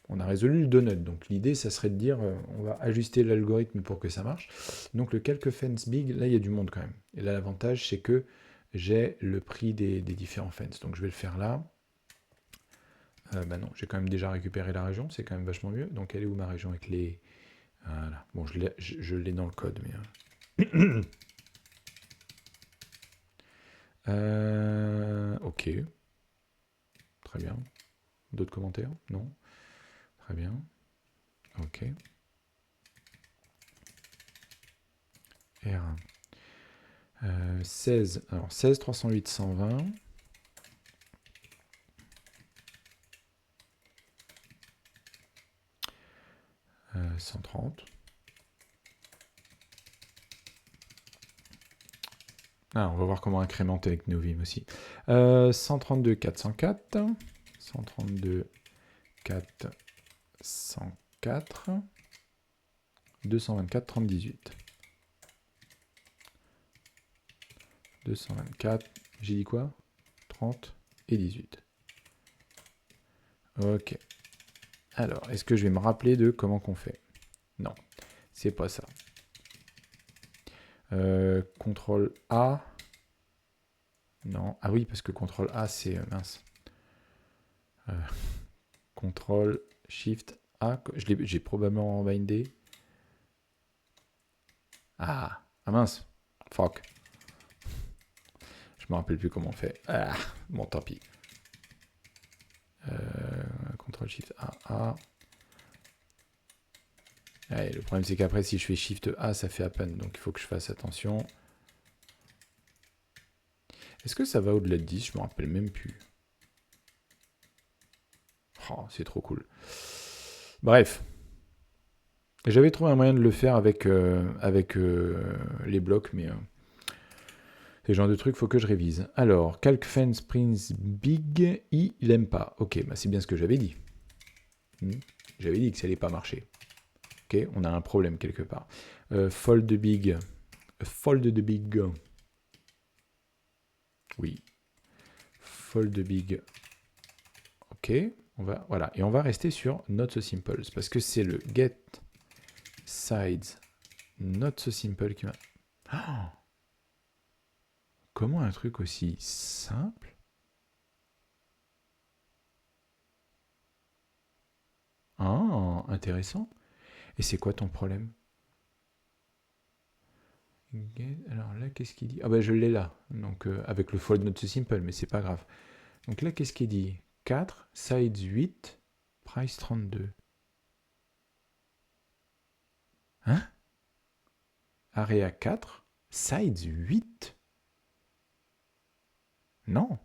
on a résolu le donut. Donc l'idée, ça serait de dire, on va ajuster l'algorithme pour que ça marche. Donc le calque fence big, là, il y a du monde quand même. Et là, l'avantage, c'est que j'ai le prix des différents fences. Donc je vais le faire là. Bah non, j'ai quand même déjà récupéré la région. C'est quand même vachement mieux. Donc elle est où ma région avec les... Voilà. Bon, je l'ai dans le code, mais... ok. Très bien. D'autres commentaires? Non? Très bien. Ok. R1. 16. Alors 16, 308, 120. 130. Ah, on va voir comment incrémenter avec Novim aussi. 132, 404. 132, 404. 224, 30, 18. 224. J'ai dit quoi? 30 et 18. Ok. Alors, est-ce que je vais me rappeler de comment qu'on fait? Non, c'est pas ça. CTRL A. Non. Ah oui, parce que CTRL A, c'est... mince. CTRL SHIFT A. J'ai probablement bindé. Ah mince. Fuck. Je me rappelle plus comment on fait. Ah, bon, tant pis. CTRL SHIFT A. Allez, le problème, c'est qu'après, si je fais SHIFT A, ça fait à peine. Donc, il faut que je fasse attention. Est-ce que ça va au-delà de 10? Je me rappelle même plus. Oh, c'est trop cool. Bref. J'avais trouvé un moyen de le faire avec les blocs, mais c'est le genre de truc, faut que je révise. Alors, Calc Fence Prince Big, il aime pas. Ok, bah c'est bien ce que j'avais dit. J'avais dit que ça allait pas marcher. Ok, on a un problème quelque part. Fold the Big. Fold the Big. Oui. Fold the Big. Ok, voilà. Et on va rester sur Not So Simple, parce que c'est le Get Sides Not So Simple qui m'a... Oh, comment un truc aussi simple? Ah, intéressant. Et c'est quoi ton problème? Alors là, qu'est-ce qu'il dit? Ah bah je l'ai là. Donc avec le fold not so simple, mais c'est pas grave. Donc là, qu'est-ce qu'il dit? 4, sides 8, price 32. Hein? Area 4, sides 8? Non,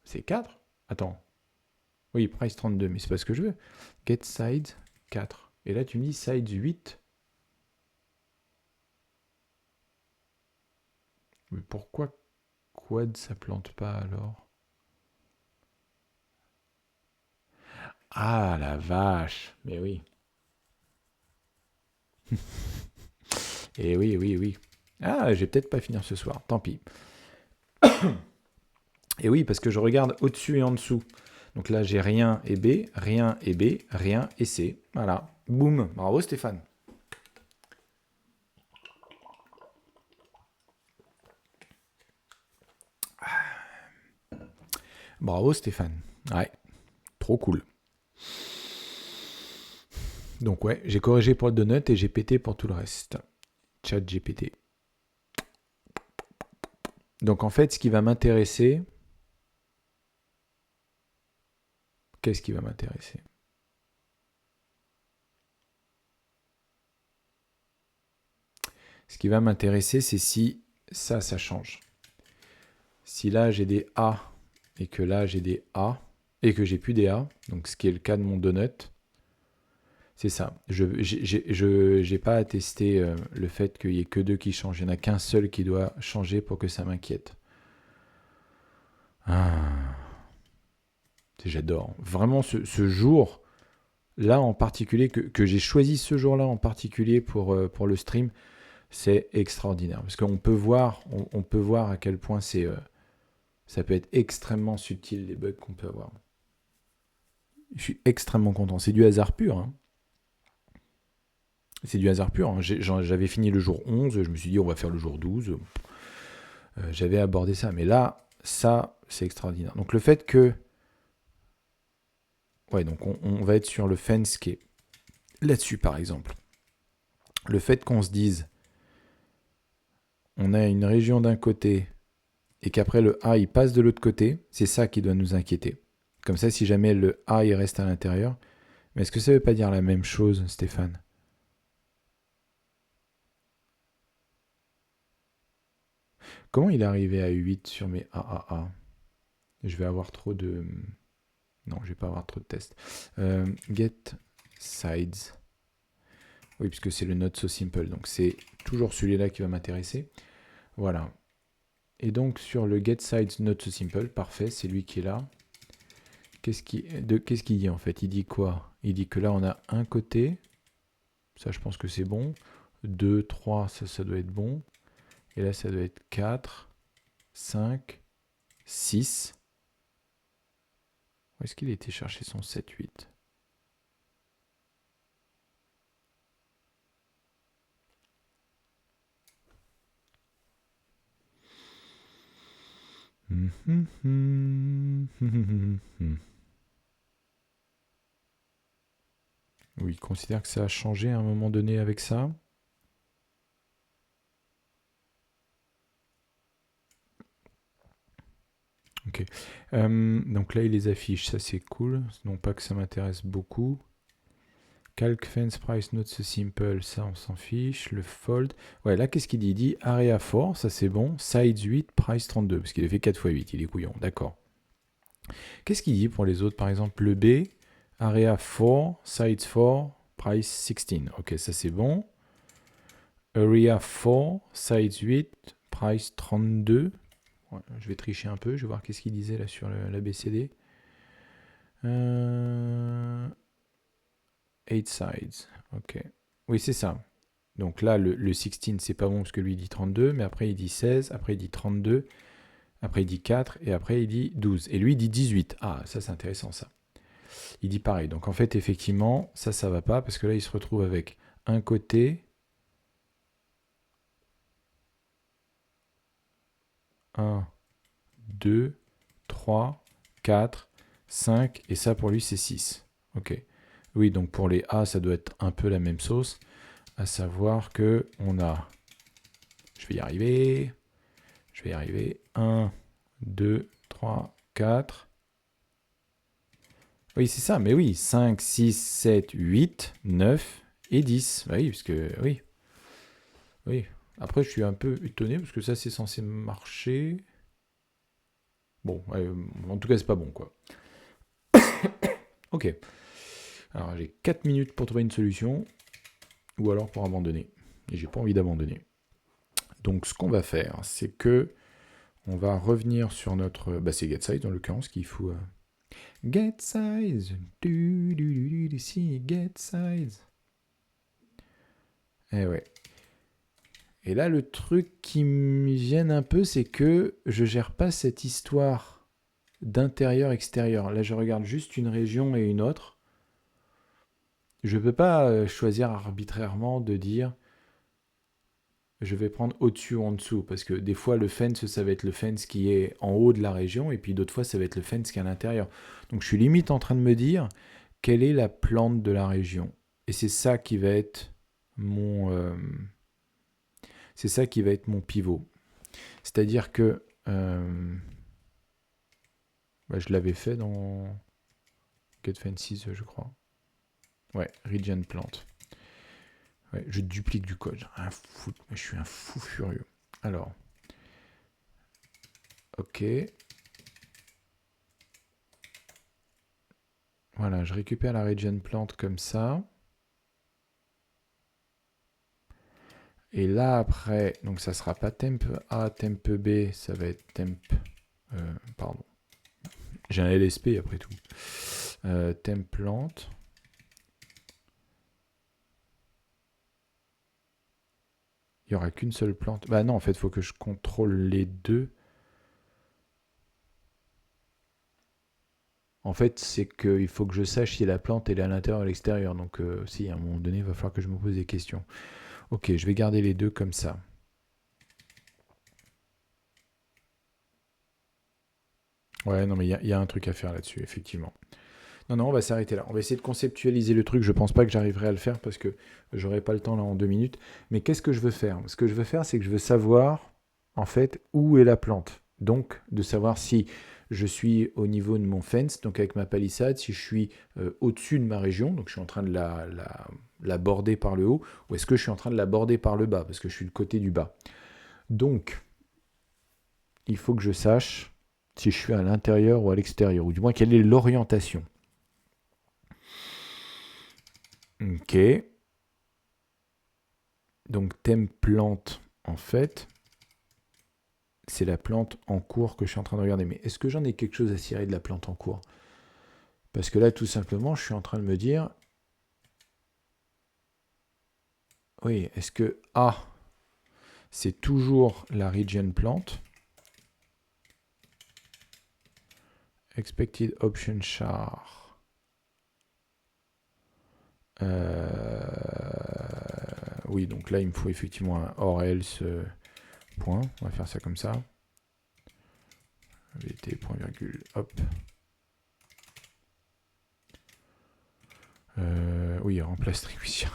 c'est 4. Attends. Oui, price 32, mais c'est pas ce que je veux. Get sides 4. Et là, tu me dis sides 8. Mais pourquoi quad ça plante pas alors? Ah la vache! Mais oui. Et oui, oui, oui. Ah, je vais peut-être pas finir ce soir, tant pis. Et oui, parce que je regarde au-dessus et en dessous. Donc là, j'ai rien et B, rien et B, rien et C. Voilà. Boum. Bravo Stéphane. Bravo Stéphane. Ouais, trop cool. Donc ouais, j'ai corrigé pour le donut et j'ai pété pour tout le reste. Chat GPT. Donc en fait, ce qui va m'intéresser... Qu'est-ce qui va m'intéresser? Ce qui va m'intéresser, c'est si ça change. Si là, j'ai des A et que là, j'ai des A et que j'ai plus des A, donc ce qui est le cas de mon donut, c'est ça. Je n'ai pas à tester le fait qu'il n'y ait que deux qui changent. Il n'y en a qu'un seul qui doit changer pour que ça m'inquiète. Ah, j'adore. Vraiment, ce jour-là en particulier, que j'ai choisi ce jour-là en particulier pour le stream, c'est extraordinaire. Parce qu'on peut voir, on peut voir à quel point ça peut être extrêmement subtil, les bugs qu'on peut avoir. Je suis extrêmement content. C'est du hasard pur. Hein. C'est du hasard pur. Hein. J'avais fini le jour 11, je me suis dit on va faire le jour 12. J'avais abordé ça. Mais là, ça, c'est extraordinaire. Donc le fait que... Ouais, donc on va être sur le fence qui est là-dessus, par exemple. Le fait qu'on se dise, on a une région d'un côté et qu'après le A, il passe de l'autre côté, c'est ça qui doit nous inquiéter. Comme ça, si jamais le A, il reste à l'intérieur. Mais est-ce que ça ne veut pas dire la même chose, Stéphane? Comment il est arrivé à 8 sur mes AAA? Je vais avoir trop de... Non, je vais pas avoir trop de tests. Get sides. Oui, puisque c'est le not so simple. Donc c'est toujours celui-là qui va m'intéresser. Voilà. Et donc sur le get sides not so simple, parfait, c'est lui qui est là. Qu'est-ce qu'il dit en fait? Il dit quoi? Il dit que là on a un côté. Ça, je pense que c'est bon. 2, 3, ça doit être bon. Et là, ça doit être 4, 5, 6. Où est-ce qu'il était chercher son 7, 8? Oui, il considère que ça a changé à un moment donné avec ça. Ok. Donc là, il les affiche. Ça, c'est cool. Non pas que ça m'intéresse beaucoup. Calc fence price not so simple. Ça, on s'en fiche. Le fold. Ouais, là, qu'est-ce qu'il dit? Il dit area 4. Ça, c'est bon. Sides 8, price 32. Parce qu'il a fait 4 x 8. Il est couillon. D'accord. Qu'est-ce qu'il dit pour les autres? Par exemple, le B. Area 4, sides 4, price 16. Ok, ça, c'est bon. Area 4, sides 8, price 32. Ouais, je vais tricher un peu, je vais voir qu'est-ce qu'il disait là sur l'ABCD. 8 sides, ok. Oui, c'est ça. Donc là, le 16, c'est pas bon parce que lui il dit 32, mais après il dit 16, après il dit 32, après il dit 4, et après il dit 12. Et lui il dit 18. Ah, ça c'est intéressant ça. Il dit pareil. Donc en fait, effectivement, ça va pas parce que là il se retrouve avec un côté... 1, 2, 3, 4, 5, et ça pour lui c'est 6. Ok. Oui, donc pour les A, ça doit être un peu la même sauce. À savoir que on a... Je vais y arriver. Je vais y arriver. 1, 2, 3, 4. Oui, c'est ça, mais oui. 5, 6, 7, 8, 9 et 10. Bah oui, parce que... Oui. Oui. Après, je suis un peu étonné parce que ça, c'est censé marcher. Bon, en tout cas, c'est pas bon, quoi. Ok. Alors, j'ai 4 minutes pour trouver une solution. Ou alors pour abandonner. Et j'ai pas envie d'abandonner. Donc, ce qu'on va faire, c'est que on va revenir sur notre... Bah, c'est GetSize, dans l'occurrence, qu'il faut... GetSize. Si, GetSize. Eh ouais. Et là, le truc qui me gêne un peu, c'est que je gère pas cette histoire d'intérieur-extérieur. Là, je regarde juste une région et une autre. Je peux pas choisir arbitrairement de dire je vais prendre au-dessus ou en dessous, parce que des fois le fence, ça va être le fence qui est en haut de la région, et puis d'autres fois ça va être le fence qui est à l'intérieur. Donc je suis limite en train de me dire quelle est la plante de la région. Et c'est ça qui va être mon, c'est ça qui va être mon pivot. C'est-à-dire que bah, je l'avais fait dans Get Fences, je crois. Ouais, Region Plant. Ouais, je duplique du code. Je suis un fou furieux. Alors, ok. Voilà, je récupère la region plant comme ça. Et là, après, donc ça sera pas temp A, temp B, ça va être temp... pardon. J'ai un LSP après tout. Temp plant. Il n'y aura qu'une seule plante. Bah non, en fait, il faut que je contrôle les deux. En fait, c'est qu'il faut que je sache si la plante elle est à l'intérieur ou à l'extérieur. Donc, si, à un moment donné, il va falloir que je me pose des questions. Ok, je vais garder les deux comme ça. Ouais, non, mais il y a un truc à faire là-dessus, effectivement. Non, non, on va s'arrêter là. On va essayer de conceptualiser le truc. Je pense pas que j'arriverai à le faire parce que j'aurai pas le temps là en 2 minutes. Mais qu'est-ce que je veux faire? Ce que je veux faire, c'est que je veux savoir, en fait, où est la plante. Donc, de savoir si je suis au niveau de mon fence, donc avec ma palissade, si je suis au-dessus de ma région, donc je suis en train de la border par le haut, ou est-ce que je suis en train de la border par le bas, parce que je suis le côté du bas. Donc, il faut que je sache si je suis à l'intérieur ou à l'extérieur, ou du moins quelle est l'orientation. Ok. Donc thème plante, en fait, c'est la plante en cours que je suis en train de regarder. Mais est-ce que j'en ai quelque chose à cirer de la plante en cours? Parce que là, tout simplement, je suis en train de me dire, oui, est-ce que A, c'est toujours la region plante? Expected option char. Oui, donc là, il me faut effectivement un or else point. On va faire ça comme ça. VT point virgule, hop. Oui, remplace tribution.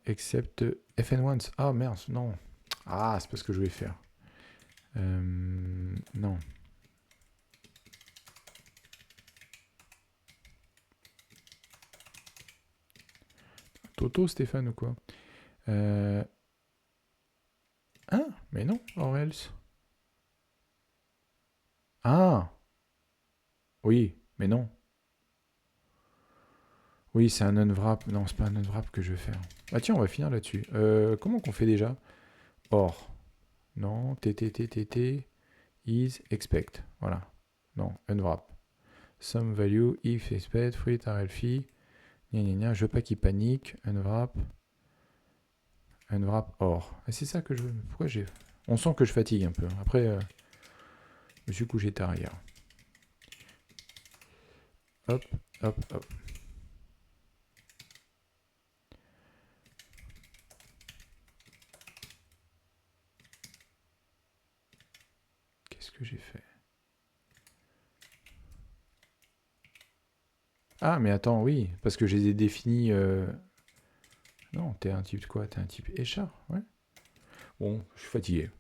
Except FN once. Ah merde, non. Ah, c'est pas ce que je voulais faire. Non. Toto, Stéphane ou quoi? Ah, mais non, or else. Ah, oui, mais non. Oui, c'est un unwrap. Non, c'est pas un unwrap que je vais faire. Ah tiens, on va finir là-dessus. Comment qu'on fait déjà? Or. Non, TTTTT is expect. Voilà. Non, unwrap. Some value if expect fruit RLFI. Gna gna gna, je veux pas qu'il panique. Unwrap. Unwrap or. Et c'est ça que je veux. Pourquoi j'ai. On sent que je fatigue un peu. Après, je me suis couché tard hier. Hop, hop, hop. Qu'est-ce que j'ai fait? Ah, mais attends, oui, parce que je les ai définis... Non, t'es un type de quoi? T'es un type échar, ouais. Bon, je suis fatigué.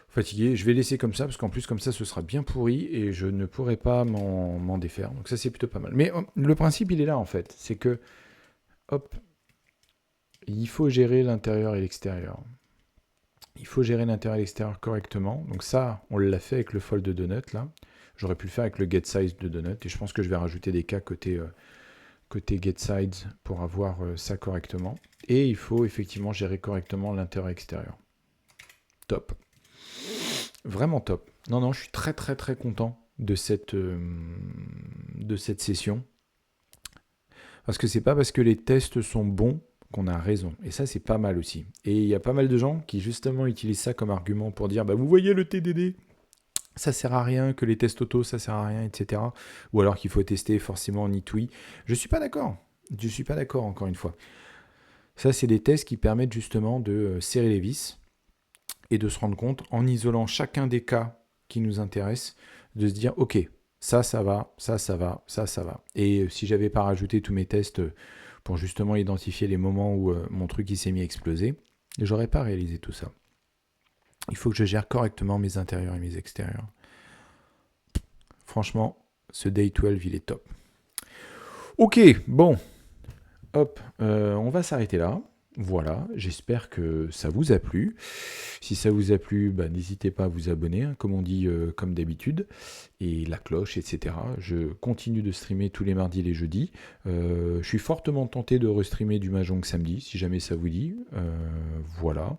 Fatigué, je vais laisser comme ça, parce qu'en plus, comme ça, ce sera bien pourri, et je ne pourrai pas m'en défaire. Donc ça, c'est plutôt pas mal. Mais le principe, il est là, en fait. C'est que, hop, il faut gérer l'intérieur et l'extérieur. Il faut gérer l'intérieur et l'extérieur correctement. Donc ça, on l'a fait avec le fold de donut, là. J'aurais pu le faire avec le get size de donut, et je pense que je vais rajouter des cas côté get size pour avoir ça correctement. Et il faut effectivement gérer correctement l'intérieur et extérieur. Top. Vraiment top. Non, non, je suis très très très content de cette session. Parce que c'est pas parce que les tests sont bons qu'on a raison. Et ça, c'est pas mal aussi. Et il y a pas mal de gens qui justement utilisent ça comme argument pour dire, bah vous voyez le TDD, ça sert à rien, que les tests auto, ça sert à rien, etc. Ou alors qu'il faut tester forcément en it-oui. Je suis pas d'accord. Je suis pas d'accord, encore une fois. Ça, c'est des tests qui permettent justement de serrer les vis et de se rendre compte, en isolant chacun des cas qui nous intéressent, de se dire, ok, ça va, ça va, ça va. Et si j'avais pas rajouté tous mes tests pour justement identifier les moments où mon truc il s'est mis à exploser, j'aurais pas réalisé tout ça. Il faut que je gère correctement mes intérieurs et mes extérieurs. Franchement, ce Day 12, il est top. Ok, bon, hop, on va s'arrêter là. Voilà, j'espère que ça vous a plu. Si ça vous a plu, bah, n'hésitez pas à vous abonner, hein, comme on dit, comme d'habitude, et la cloche, etc. Je continue de streamer tous les mardis et les jeudis. Je suis fortement tenté de restreamer du Mahjong samedi, si jamais ça vous dit. Voilà.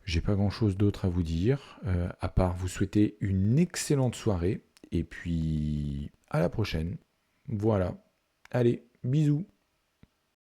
J'ai pas grand-chose d'autre à vous dire, à part vous souhaiter une excellente soirée, et puis à la prochaine. Voilà. Allez, bisous.